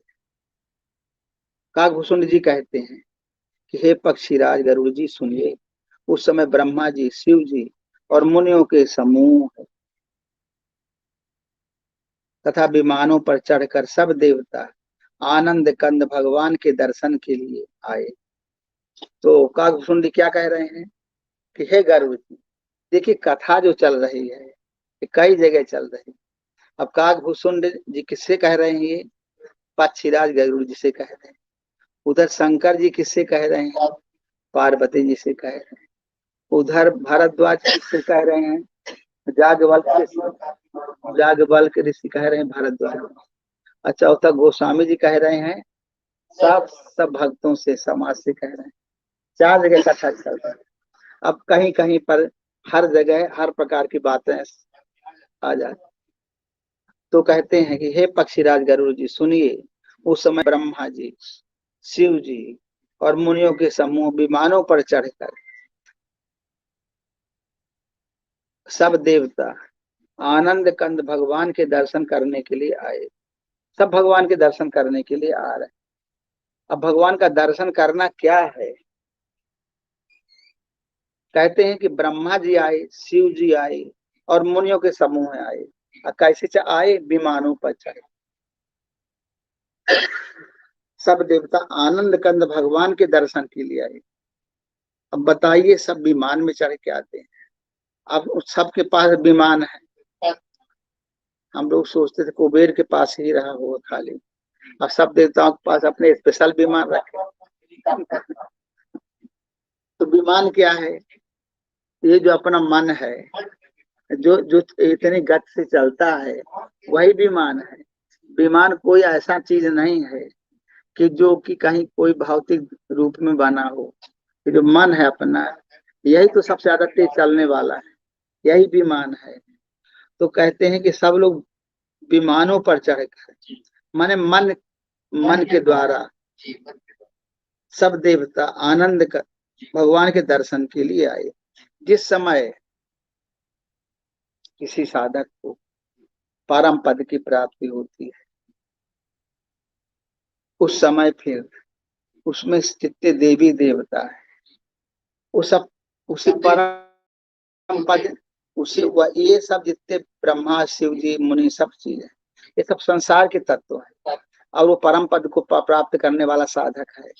काकभूषुंड जी कहते हैं कि हे पक्षीराज गरुड़ जी सुनिए, उस समय ब्रह्मा जी, शिव जी और मुनियों के समूह तथा विमानों पर चढ़कर सब देवता आनंद कंद भगवान के दर्शन के लिए आए। तो काकभूषुंड क्या कह रहे हैं कि हे गरुड़ जी, देखिए कथा जो चल रही है कई जगह चल रही है। अब काकभूषुंड जी किससे कह रहे हैं? ये पक्षीराज गरुड़ जी से कह रहे हैं। उधर शंकर जी किससे कह रहे हैं? पार्वती जी से कह रहे हैं। उधर भारद्वाज किससे कह रहे हैं? जागवल्क ऋषि कह रहे हैं भारद्वाज। अच्छा, उधर गोस्वामी जी कह रहे हैं। सब भक्तों से, समाज से कह रहे हैं। चार जगह कथा चल रहा है। अब कहीं कहीं पर हर जगह हर प्रकार की बातें आ जाती। तो कहते हैं कि हे पक्षीराज गरुड़ जी सुनिए, उस समय ब्रह्मा जी, शिव जी और मुनियों के समूह विमानों पर चढ़कर सब देवता आनंद कंद भगवान के दर्शन करने के लिए आए। सब भगवान के दर्शन करने के लिए आ रहे हैं। अब भगवान का दर्शन करना क्या है? कहते हैं कि ब्रह्मा जी आए, शिव जी आए और मुनियों के समूह आए। कैसे आए? विमानों पर चढ़े। सब देवता आनंद कंद भगवान के दर्शन के लिए आए। अब बताइए, सब विमान में चढ़ के आते हैं। अब सबके पास विमान है। हम लोग सोचते थे कुबेर के पास ही रहा होगा खाली, और सब देवताओं के पास अपने स्पेशल विमान रखे। तो विमान क्या है? ये जो अपना मन है, जो जो इतनी गति से चलता है, वही विमान है। विमान कोई ऐसा चीज नहीं है कि जो कि कहीं कोई भौतिक रूप में बना हो। जो मन है अपना, यही तो सबसे ज्यादा तेज चलने वाला है, यही विमान है। तो कहते हैं कि सब लोग विमानों पर चढ़कर, माने मन के द्वारा सब देवता आनंद कर भगवान के दर्शन के लिए आए। जिस समय किसी साधक को परम पद की प्राप्ति होती है, उस समय फिर उसमें जितने देवी देवता है वो सब उसी परम पद उसी ये सब जितने ब्रह्मा शिव जी मुनि सब चीज है, ये सब संसार के तत्व है और वो परम पद को प्राप्त करने वाला साधक है।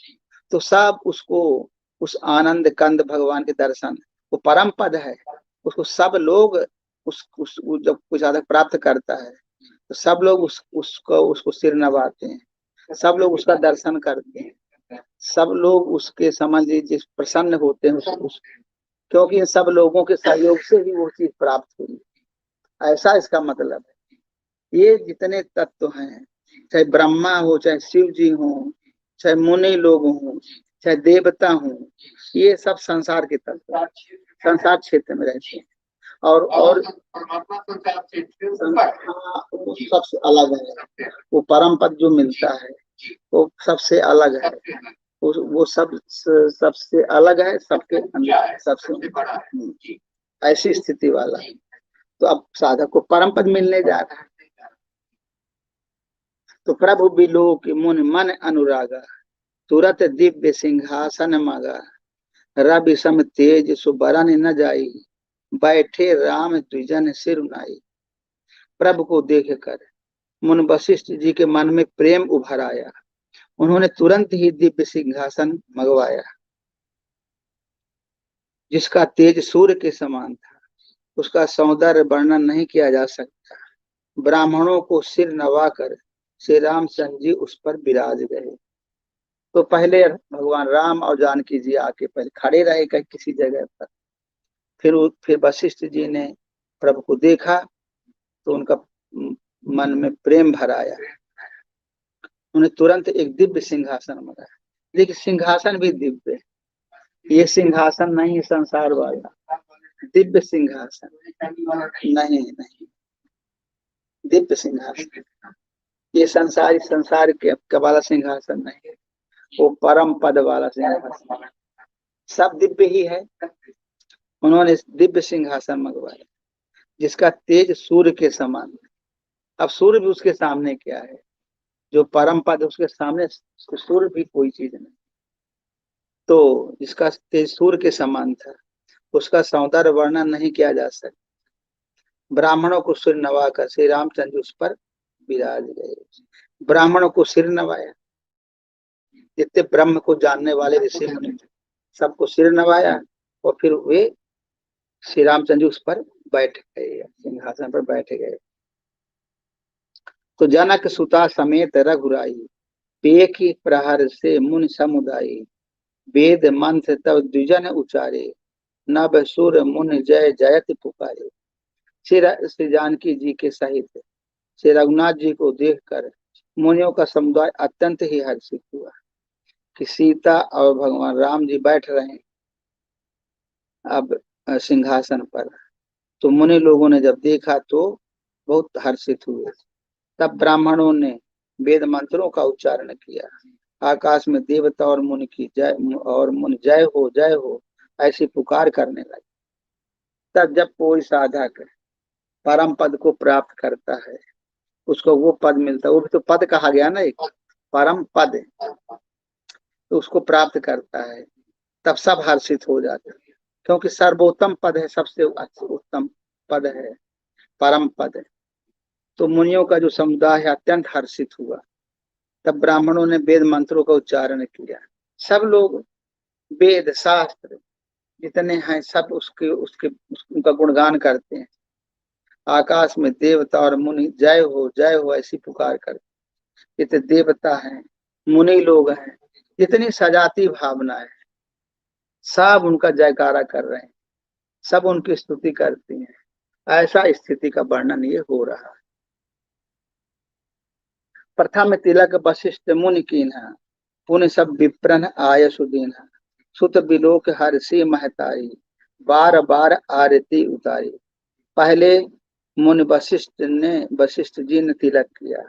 तो सब उसको उस आनंद कंद भगवान के दर्शन, वो परम पद है, उसको सब लोग जब कोई साधक प्राप्त करता है तो सब लोग उसको सिर नवाते हैं, सब लोग उसका दर्शन करते हैं, सब लोग उसके समझ लीजिए प्रसन्न होते हैं क्योंकि इन सब लोगों के सहयोग से ही वो चीज प्राप्त हुई। ऐसा इसका मतलब है। ये जितने तत्व हैं, चाहे ब्रह्मा हो, चाहे शिव जी हो, चाहे मुनि लोग हो, चाहे देवता हो, ये सब संसार के तत्व, संसार क्षेत्र में रहते हैं। और परमात्मा संसार क्षेत्र सबसे अलग है, वो परम पद जो मिलता है वो सबसे अलग है, वो सबसे अलग है, सबके अंदर सबसे बड़ा है, ऐसी स्थिति वाला है। तो अब साधक को परम पद मिलने जा रहा है। तो प्रभु बिलोक मुन मन अनुरागा, तुरत दिव्य सिंहासन मगा, रवि सम तेज सुबरन न जाई, बैठे राम द्विजन सिर नाई। प्रभु को देख कर मुन वशिष्ठ जी के मन में प्रेम उभर आया, उन्होंने तुरंत ही दिव्य सिंहासन मंगवाया, जिसका तेज सूर्य के समान था, उसका सौंदर्य वर्णन नहीं किया जा सकता। ब्राह्मणों को सिर नवाकर श्री रामचंद्र जी उस पर विराज गए। तो पहले भगवान राम और जानकी जी आके पहले खड़े रहे कहीं किसी जगह पर, फिर वशिष्ठ जी ने प्रभु को देखा तो उनका मन में प्रेम भर आया, उन्हें तुरंत एक दिव्य सिंहासन मिला। देखिए सिंहासन भी दिव्य, ये सिंहासन नहीं संसार वाला, दिव्य सिंहासन नहीं, दिव्य सिंहासन, ये संसार के वाला सिंहासन नहीं, वो परम पद वाला सिंहासन, सब दिव्य ही है। उन्होंने दिव्य सिंहासन मंगवाया जिसका तेज सूर्य के समान। अब सूर्य भी उसके सामने क्या है, जो परम पद उसके सामने सूर्य भी कोई चीज नहीं। तो जिसका तेज सूर्य के समान था, उसका सौंदर्य वर्णन नहीं किया जा सकता। ब्राह्मणों को सिर नवाकर श्री रामचंद्र उस पर विराज गए। ब्राह्मणों को सिर नवाया, जितने ब्रह्म को जानने वाले ऋषि मुनि सबको सिर नवाया और फिर वे श्री रामचंद्र उस पर बैठ गए, सिंहासन पर बैठ गए। तो जनक सुता समेत रघुराई, पेख प्रहर से मुनि समुदायी, वेद मंत्र तब द्विजन उचारे, नभ सुर मुनि जय जयति पुकारे। श्री जानकी जी के सहित श्री रघुनाथ जी को देखकर मुनियों का समुदाय अत्यंत ही हर्षित हुआ कि सीता और भगवान राम जी बैठ रहे हैं अब सिंहासन पर। तो मुनि लोगों ने जब देखा तो बहुत हर्षित हुए। तब ब्राह्मणों ने वेद मंत्रों का उच्चारण किया, आकाश में देवता और मुनि की जय और मुनि जय हो ऐसी पुकार करने लगे। तब जब कोई साधक परम पद को प्राप्त करता है, उसको वो पद मिलता है, वो भी तो पद कहा गया ना, एक परम पद, तो उसको प्राप्त करता है तब सब हर्षित हो जाते हैं, क्योंकि सर्वोत्तम पद है, सबसे उत्तम पद है, परम पद है। तो मुनियों का जो समुदाय है अत्यंत हर्षित हुआ। तब ब्राह्मणों ने वेद मंत्रों का उच्चारण किया। सब लोग वेद शास्त्र जितने हैं सब उनका गुणगान करते हैं। आकाश में देवता और मुनि जय हो ऐसी पुकार करते। जितने देवता हैं, मुनि लोग हैं, जितनी सजाती भावना है, सब उनका जयकारा कर रहे हैं, सब उनकी स्तुति करती हैं। ऐसा स्थिति का वर्णन ये हो रहा है। प्रथम तिलक वशिष्ठ मुनि कीन्हा, पुण्य सब विप्रन आय सुदीन्हा, सुत बिलोक हर्षि महताई, बार बार आरती उतारी। पहले मुनि वशिष्ठ जी ने तिलक किया,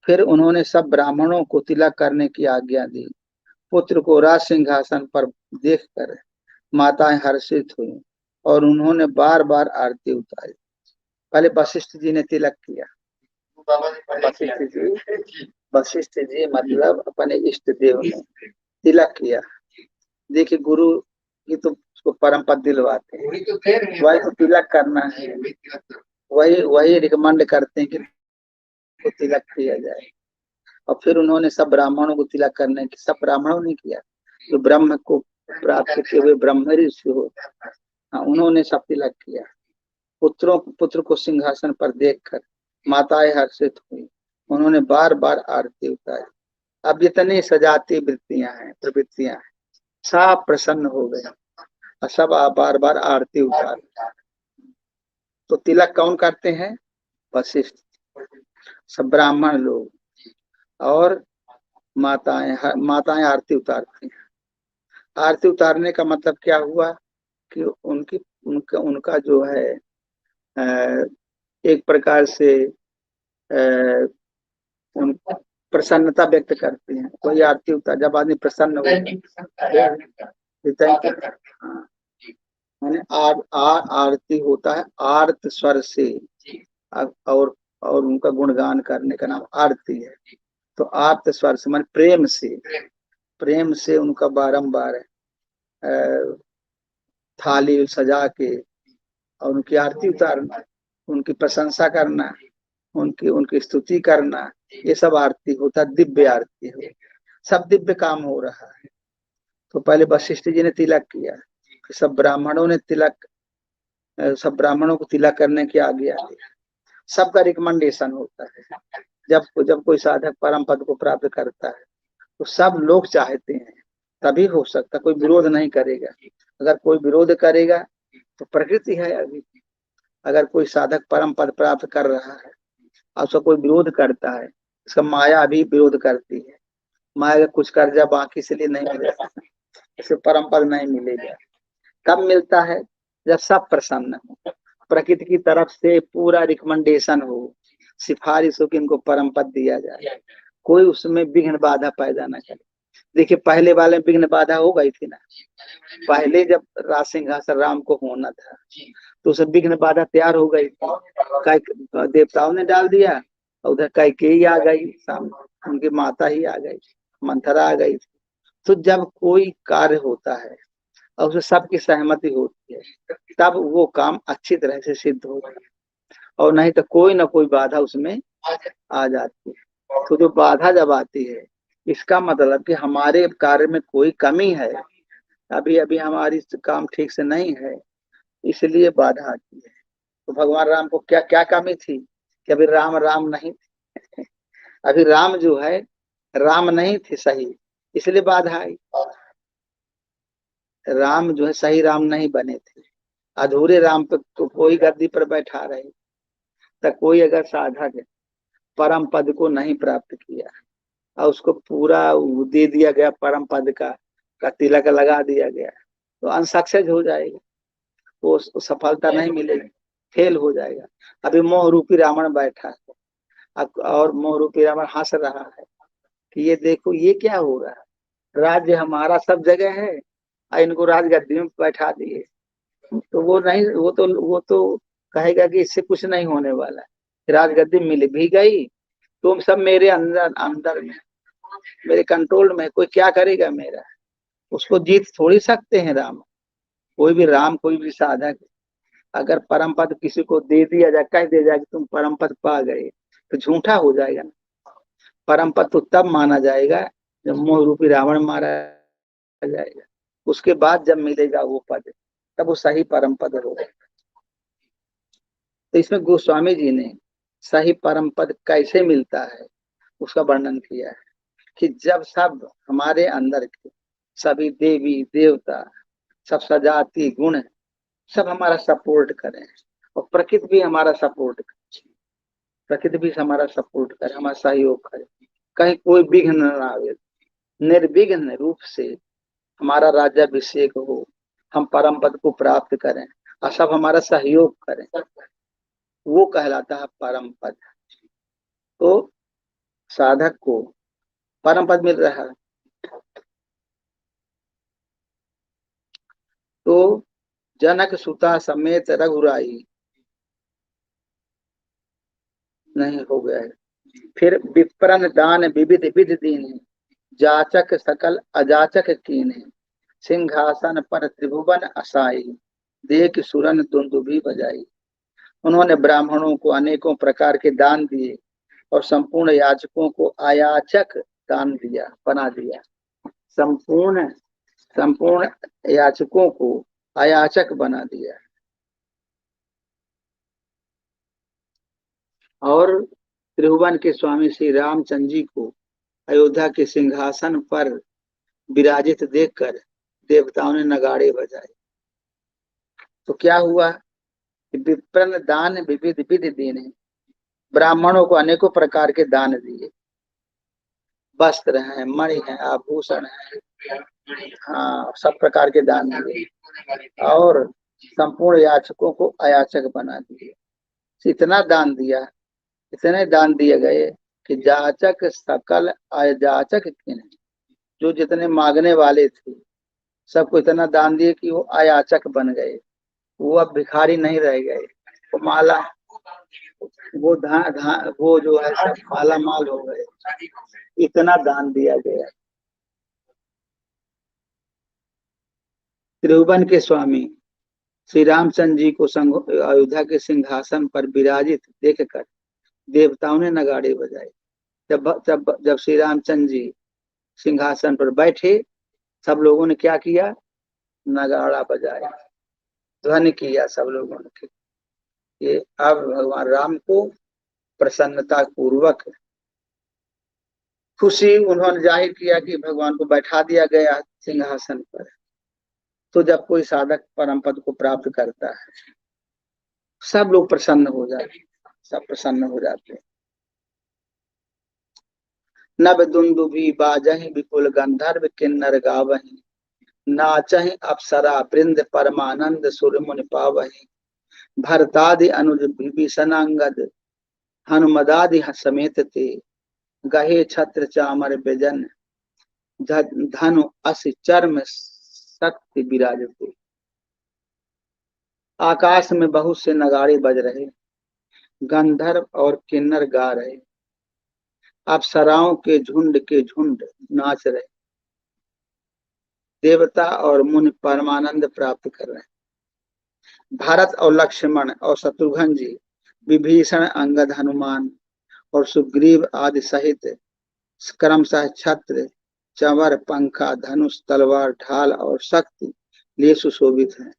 फिर उन्होंने सब ब्राह्मणों को तिलक करने की आज्ञा दी। पुत्र को राज सिंहासन पर देखकर माताएं हर्षित हुई और उन्होंने बार बार आरती उतारी। पहले वशिष्ठ जी ने तिलक किया। वशिष्ठ जी मतलब अपने इष्ट देव ने तिलक किया। देखिए गुरु की तो उसको परम पद दिलवाते हैं। वही तो तिलक करना है, वही वही रिकमेंड करते हैं कि को तिलक किया जाए। और फिर उन्होंने सब ब्राह्मणों को तिलक करने की, सब ब्राह्मणों ने किया जो ब्रह्म को प्राप्त किए हुए ब्रह्म ऋषि हो, हाँ, उन्होंने सब तिलक किया। पुत्र को सिंहासन पर देखकर माताएं हर्षित हुई, उन्होंने बार बार आरती उतारी। अब जितनी सजाती प्रवृत्तियां हैं, सब प्रसन्न हो गए और सब बार बार आरती उतार। तो तिलक कौन करते हैं? वशिष्ठ, सब ब्राह्मण लोग और माताएं आरती उतारती हैं। आरती उतारने का मतलब क्या हुआ कि उनका जो है एक प्रकार से उन प्रसन्नता व्यक्त करती हैं। कोई आरती उतार, जब आदमी प्रसन्न हो आरती होता है आर्त स्वर से, और उनका गुणगान करने का नाम आरती है। तो आर्त स्वर से मान प्रेम से उनका बारंबार थाली सजा के और उनकी आरती उतारना, उनकी प्रशंसा करना, उनकी उनकी स्तुति करना, ये सब आरती होता, दिव्य आरती हो। सब दिव्य काम हो रहा है। तो पहले वशिष्ठ जी ने तिलक किया, सब ब्राह्मणों ने सब ब्राह्मणों को तिलक करने की आज्ञा दी। सबका रिकमेंडेशन होता है। जब कोई साधक परम पद को प्राप्त करता है तो सब लोग चाहते हैं, तभी हो सकता, कोई विरोध नहीं करेगा। अगर कोई विरोध करेगा तो प्रकृति है अभी, अगर कोई साधक परम पद प्राप्त कर रहा है और उसका कोई विरोध करता है, इसका माया अभी विरोध करती है। माया का कुछ कर्जा बाकी इसलिए नहीं मिलेगा, इसे परम पद नहीं मिलेगा। कब मिलता है? जब सब प्रसन्न हो, प्रकृति की तरफ से पूरा रिकमेंडेशन हो, सिफारिश हो कि इनको परम पद दिया जाए, कोई उसमें विघ्न बाधा पैदा न करे। देखिए पहले वाले विघ्न बाधा हो गई थी ना, पहले जब राज सिंहासन राम को होना था तो उसे विघ्न बाधा तैयार हो गई थी, देवताओं ने डाल दिया, उधर कैकेयी आ गई सामने, उनकी माता ही आ गई, मंथरा आ गई। तो जब कोई कार्य होता है और उसमें सबकी सहमति होती है, तब वो काम अच्छी तरह से सिद्ध होता है, और नहीं तो कोई ना कोई बाधा उसमें आ जाती है। तो जो बाधा जब आती है, इसका मतलब कि हमारे कार्य में कोई कमी है, अभी अभी हमारी काम ठीक से नहीं है, इसलिए बाधा आती है। तो भगवान राम को क्या क्या कमी थी कि अभी राम नहीं थे। अभी राम जो है राम नहीं थे सही, इसलिए बाधा आई। राम जो है सही राम नहीं बने थे, अधूरे राम पे तो कोई गद्दी पर बैठा रहे। तो कोई अगर साधक परम पद को नहीं प्राप्त किया और उसको पूरा दे दिया गया, परम पद का तिलक लगा दिया गया, तो अनसक्सेस हो जाएगा, वो सफलता नहीं मिलेगी, फेल हो जाएगा। अभी मोह रूपी रावण बैठा है और मोह रूपी रावण हंस रहा है कि ये देखो ये क्या हो रहा है, राज्य हमारा सब जगह है और इनको राजगद्दी में बैठा दिए। तो वो नहीं, वो तो कहेगा कि इससे कुछ नहीं होने वाला है, राजगद्दी मिल भी गई तुम सब मेरे अंदर अंदर में, मेरे कंट्रोल में, कोई क्या करेगा मेरा, उसको जीत थोड़ी सकते हैं राम। कोई भी साधक अगर परम पद किसी को दे दिया जाए, कह दिया जाए कि तुम परम पद पा गए, तो झूठा हो जाएगा ना। परम पद तो तब माना जाएगा जब मोह रूपी रावण मारा जाएगा, उसके बाद जब मिलेगा वो पद, तब वो सही परम पद होगा। तो इसमें गोस्वामी जी ने सही परम पद कैसे मिलता है उसका वर्णन किया है कि जब सब हमारे अंदर के सभी देवी देवता, सब सजाति गुण सब हमारा सपोर्ट करें, और प्रकृति भी हमारा सपोर्ट करे, हमारा सहयोग करे, कहीं कोई विघ्न न आवे, निर्विघ्न रूप से हमारा राज्याभिषेक हो, हम परम पद को प्राप्त करें और सब हमारा सहयोग करें, वो कहलाता है परम पद। तो साधक को परम पद मिल रहा है। तो जनक सुता समेत रघुराई नहीं हो गया है। फिर विप्रन दान विविध विधि दीन, जाचक सकल अजाचक कीन, सिंहासन पर त्रिभुवन असाई, देख सुरन दुंदुभी बजाई। उन्होंने ब्राह्मणों को अनेकों प्रकार के दान दिए और संपूर्ण याचकों को अयाचक दान दिया बना दिया। संपूर्ण संपूर्ण याचकों को अयाचक बना दिया। और त्रिभुवन के स्वामी श्री रामचंद्र जी को अयोध्या के सिंहासन पर विराजित देखकर देवताओं ने नगाड़े बजाए। तो क्या हुआ कि विप्रन दान विविध विधि दीने, ब्राह्मणों को अनेकों प्रकार के दान दिए, वस्त्र हैं, मणि हैं, आभूषण है, हाँ सब प्रकार के दान दिए और संपूर्ण याचकों को अयाचक बना दिए। इतना दान दिया, इतने दान दिए गए कि जाचक सकल अयाचक किन, जो जितने मांगने वाले थे सबको इतना दान दिए कि वो अयाचक बन गए, वो अब भिखारी नहीं रह गए, वो माला वो जो है सब माला माल हो गए। इतना दान दिया गया। त्रिभुवन के स्वामी श्री रामचंद्र जी को अयोध्या के सिंहासन पर विराजित देखकर देवताओं ने नगाड़े बजाए। जब श्री रामचंद्र जी सिंहासन पर बैठे, सब लोगों ने क्या किया? नगाड़ा बजाया, ध्वनि किया सब लोगों ने। ये अब भगवान राम को प्रसन्नता पूर्वक खुशी उन्होंने जाहिर किया कि भगवान को बैठा दिया गया सिंहासन पर। तो जब कोई साधक परम पद को प्राप्त करता है, सब लोग प्रसन्न हो जाते, सब प्रसन्न हो जाते। नभ दुंदुभी बाजहि विपुल गंधर्व किन्नर गावहि, नाचहि अप्सरा वृंद परमानंद सुर मुनि पावहि। भरतादि अनुज विभीषणांगद हनुमदादि समेत ते, गहे छत्र चामर बेजन धनु अस चर्म शक्ति विराजते। आकाश में बहुत से नगाड़े बज रहे, गंधर्व और किन्नर गा रहे, अप्सराओं के झुंड नाच रहे, देवता और मुनि परमानंद प्राप्त कर रहे हैं। भरत और लक्ष्मण और शत्रुघ्न जी, विभीषण, अंगद, हनुमान और सुग्रीव आदि सहित क्रमशः छत्र, चंवर, पंखा, धनुष, तलवार, ढाल और शक्ति लिए सुशोभित हैं।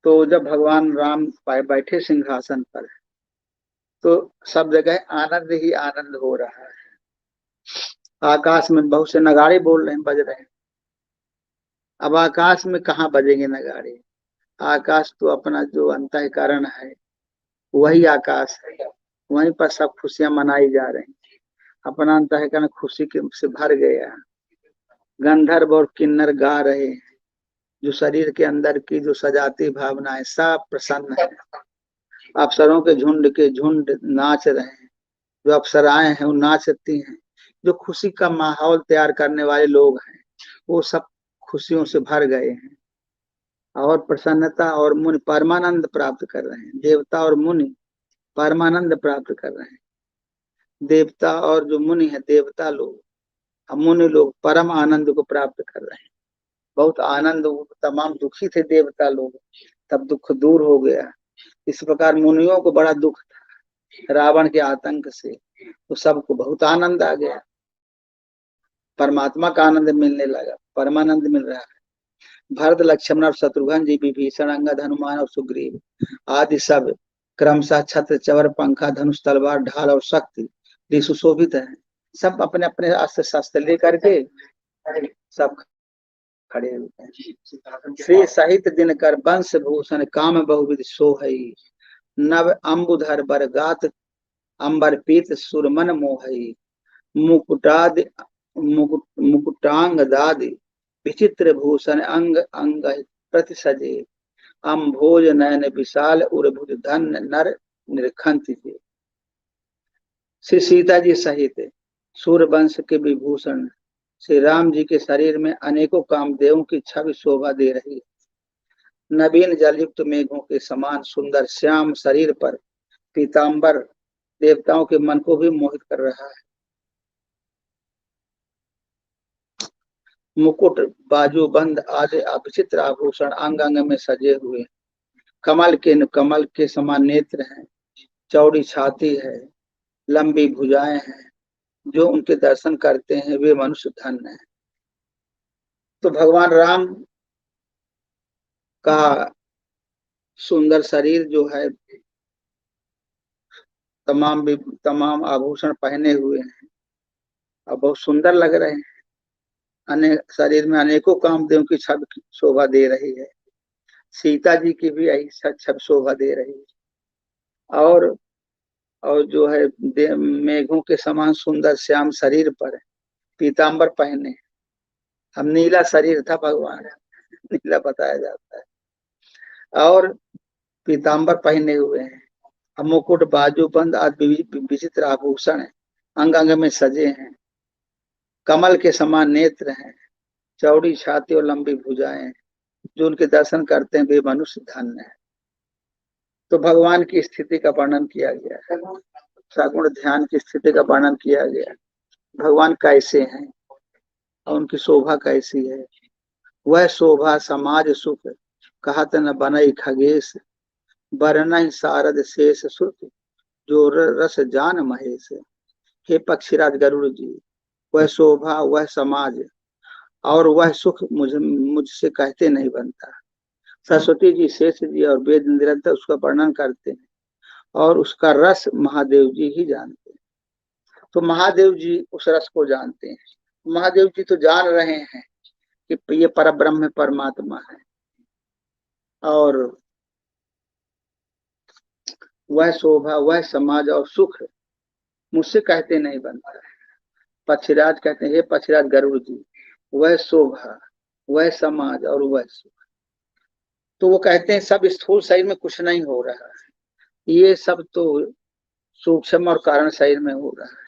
तो जब भगवान राम बैठे सिंहासन पर, तो सब जगह आनंद ही आनंद हो रहा है। आकाश में बहुत से नगाड़े बोल रहे हैं, बज रहे हैं। अब आकाश में कहाँ बजेंगे नगाड़े? आकाश तो अपना जो अंतःकरण है वही आकाश है, वहीं पर सब खुशियां मनाई जा रही। अपना अंतःकरण खुशी से भर गया। गंधर्व और किन्नर गा रहे हैं, जो शरीर के अंदर की जो सजाती भावनाएं सब प्रसन्न है। अप्सरों के झुंड नाच रहे हैं, जो अप्सराएं हैं वो नाचती हैं। जो खुशी का माहौल तैयार करने वाले लोग हैं वो सब खुशियों से भर गए हैं और प्रसन्नता और मुनि परमानंद प्राप्त कर रहे हैं। देवता और मुनि परमानंद प्राप्त कर रहे हैं। देवता और जो मुनि है, देवता लोग, मुनि लोग परम आनंद को प्राप्त कर रहे हैं। बहुत आनंद, तमाम दुखी थे देवता लोग, तब दुख दूर हो गया। इस प्रकार मुनियों को बड़ा दुख था रावण के आतंक से, तो सबको बहुत आनंद आ गया। परमात्मा का आनंद मिलने लगा, परमानंद मिल रहा है। भरत, लक्ष्मण और शत्रुघ्न जी, विभीषण, अंगद, हनुमान और सुग्रीव आदि सब क्रमशः छत्र, चवर, पंखा, धनुष, तलवार, ढाल और शक्ति सुशोभित है। सब अपने अपने अस्त्र शस्त्र लेकर के सब खड़े हुए हैं। श्री सहित दिनकर वंश भूषण काम बहुविध सोहई, नव अम्बुधर बर गात अंबर पीत सुरमन मोहई। मुकुटादि मुकुटांग दादि विचित्र भूषण अंग अंग प्रति सजे, अम्भोज नयन विशाल उर्भुज धन नर निरखंत। श्री सीता जी सहित सूर्यवंश के विभूषण श्री राम जी के शरीर में अनेकों कामदेवों की छवि शोभा दे रही है। नवीन जलयुक्त मेघों के समान सुंदर श्याम शरीर पर पीतांबर देवताओं के मन को भी मोहित कर रहा है। मुकुट बाजूबंद आदि विचित्र आभूषण अंग अंग में सजे हुए, कमल के समान नेत्र हैं, चौड़ी छाती है, लंबी भुजाएं हैं, जो उनके दर्शन करते हैं वे मनुष्य धन्य हैं। तो भगवान राम का सुंदर शरीर जो है, तमाम तमाम आभूषण पहने हुए हैं और बहुत सुंदर लग रहे हैं। अनेक शरीर में अनेकों कामदेव की छवि शोभा दे रही है। सीता जी की भी यही छवि शोभा दे रही है। और जो है मेघों के समान सुंदर श्याम शरीर पर पीताम्बर पहने। अब नीला शरीर था भगवान, नीला बताया जाता है, और पीताम्बर पहने हुए हैं। अब मुकुट बाजूबंद आदि विचित्र आभूषण है, अंग अंग में सजे हैं, कमल के समान नेत्र हैं, चौड़ी छाती और लंबी भुजाएं हैं, जो उनके दर्शन करते हैं वे मनुष्य धन्य है। तो भगवान की स्थिति का वर्णन किया गया है, सगुण ध्यान की स्थिति का वर्णन किया गया है। भगवान कैसे हैं और उनकी शोभा कैसी है। वह शोभा समाज सुख कहत न बनई खगेश, बरनई सारद शेष सुख जो रस जान महेश। हे पक्षीराज गरुड़ जी, वह शोभा, वह समाज और वह सुख मुझसे कहते नहीं बनता। सरस्वती जी, शेष जी और वेद निरंतर उसका वर्णन करते हैं और उसका रस महादेव जी ही जानते हैं। तो महादेव जी उस रस को जानते हैं। महादेव जी तो जान रहे हैं कि ये परब्रह्म परमात्मा है, और वह शोभा, वह समाज और सुख मुझसे कहते नहीं बनता है। पक्षीराज कहते हैं, हे पक्षीराज गरुड़ जी, वह शोभा, वह समाज और वह सुख। तो वो कहते हैं सब स्थूल शरीर में कुछ नहीं हो रहा है, ये सब तो सूक्ष्म और कारण शरीर में हो रहा है।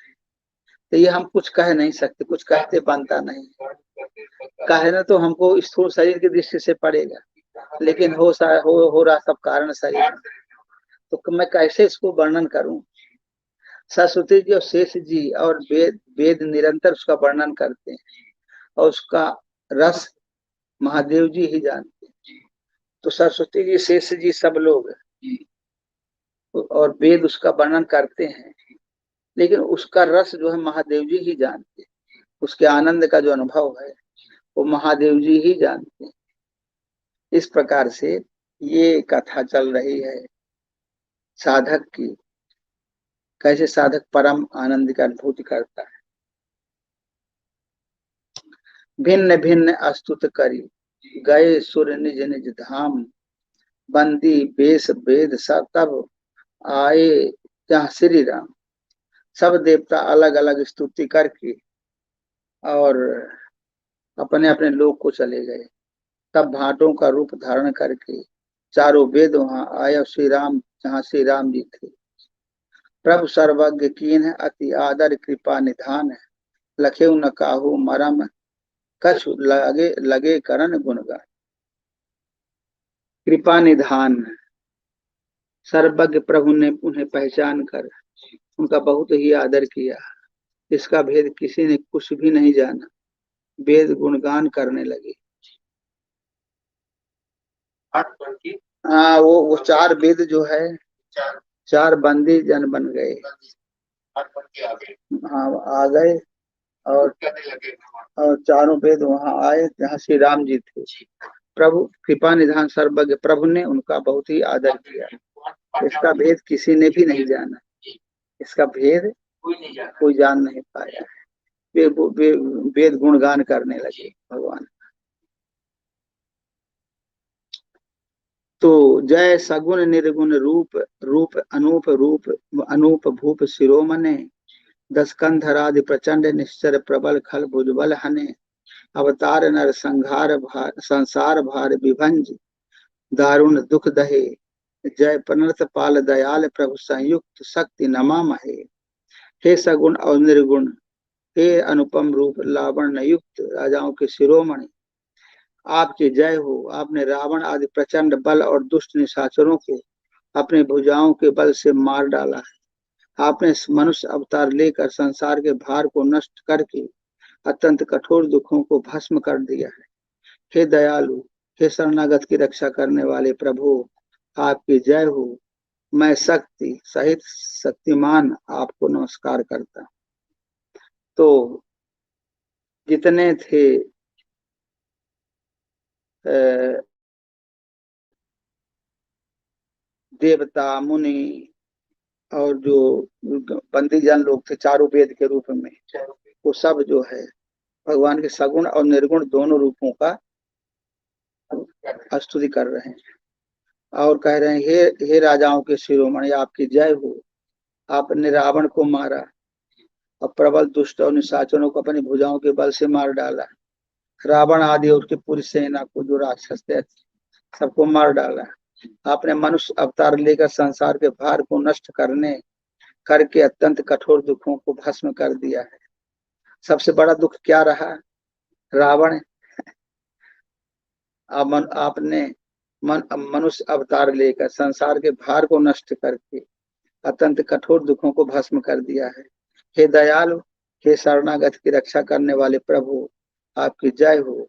तो ये हम कुछ कह नहीं सकते, कुछ कहते बनता नहीं। कहना तो हमको स्थूल शरीर की दृष्टि से पड़ेगा, लेकिन हो रहा सब कारण शरीर। तो मैं कैसे इसको वर्णन करूं। सरस्वती जी और शेष जी और वेद निरंतर उसका वर्णन करते हैं, और उसका रस महादेव जी ही जानते हैं। तो सरस्वती जी, शेष जी, सब लोग और वेद उसका वर्णन करते हैं, लेकिन उसका रस जो है महादेव जी ही जानते हैं। उसके आनंद का जो अनुभव है वो महादेव जी ही जानते हैं। इस प्रकार से ये कथा चल रही है साधक की, कैसे साधक परम आनंद की अनुभूति करता है। भिन्न भिन्न अस्तुत करी गए सुर निज निज धाम, बंदी बेस वेद सब तब आए जहाँ श्री राम। सब देवता अलग अलग स्तुति करके और अपने अपने लोक को चले गए। तब भाटों का रूप धारण करके चारों वेद वहां आए, श्री राम जहाँ श्री राम जी थे। प्रभु सर्वज्ञ कीन है, अति आदर कृपा निधान है, लखे न काहू मरम कछु लगे लगे करण गुणगान। कृपा निधान, सर्वज्ञ प्रभु ने उन्हें पहचान कर उनका बहुत ही आदर किया। इसका भेद किसी ने कुछ भी नहीं जाना। वेद गुणगान करने लगे। हाँ, वो चार वेद जो है, चार बंदी जन बन गए। हाँ, आ गए और चारों वेद वहां आए जहाँ श्री राम जी थे। प्रभु कृपा निधान सर्वज्ञ प्रभु ने उनका बहुत ही आदर किया। इसका भेद किसी ने भी नहीं जाना। इसका भेद कोई जान नहीं पाया है। वेद गुणगान करने लगे भगवान। तो जय सगुण निर्गुण रूप, रूप अनूप भूप शिरोमणे, दस्कंधरादि प्रचंड निश्चर प्रबल खल भुजबल हने, अवतार नर संसार भार विभंज, दारुण दुख दहे, जय पनर्थ पाल दयाल प्रभु संयुक्त शक्ति नमा महे। हे सगुण और निर्गुण, हे अनुपम रूप लावण्य युक्त राजाओं के शिरोमणि, आपकी जय हो। आपने रावण आदि प्रचंड बल और दुष्ट निशाचरों को अपने भुजाओं के बल से मार डाला है। आपने मनुष्य अवतार लेकर संसार के भार को नष्ट करके अत्यंत कठोर दुखों को भस्म कर दिया है। हे दयालु, हे शरणागत की रक्षा करने वाले प्रभु, आपकी जय हो। मैं शक्ति सहित शक्तिमान आपको नमस्कार करता हूं। तो जितने थे देवता मुनि और जो बंदीजन लोग थे चारों वेद के रूप में, वो सब जो है भगवान के सगुण और निर्गुण दोनों रूपों का स्तुति कर रहे हैं और कह रहे हैं, हे राजाओं के शिरोमणि, आपकी जय हो। आपने रावण को मारा और प्रबल दुष्ट और निशाचरों को अपनी भुजाओं के बल से मार डाला। रावण आदि और उसकी पूरी सेना को, जो राक्षस थे, सबको मार डाला। आपने मनुष्य अवतार लेकर संसार के भार को नष्ट करके अत्यंत कठोर दुखों को भस्म कर दिया है। सबसे बड़ा दुख क्या रहा? रावण। आपने मनुष्य अवतार लेकर संसार के भार को नष्ट करके अत्यंत कठोर दुखों को भस्म कर दिया है। हे दयालु, हे शरणागत की रक्षा करने वाले प्रभु, आपकी जय हो।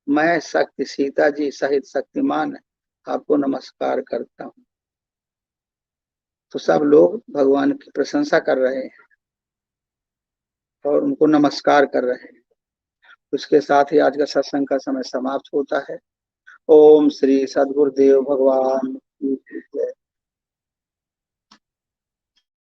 मैं शक्ति सीता जी सहित शक्तिमान आपको नमस्कार करता हूँ। तो सब लोग भगवान की प्रशंसा कर रहे हैं और उनको नमस्कार कर रहे हैं। उसके साथ ही आज का सत्संग का समय समाप्त होता है। ओम श्री सद्गुरुदेव भगवान की जय।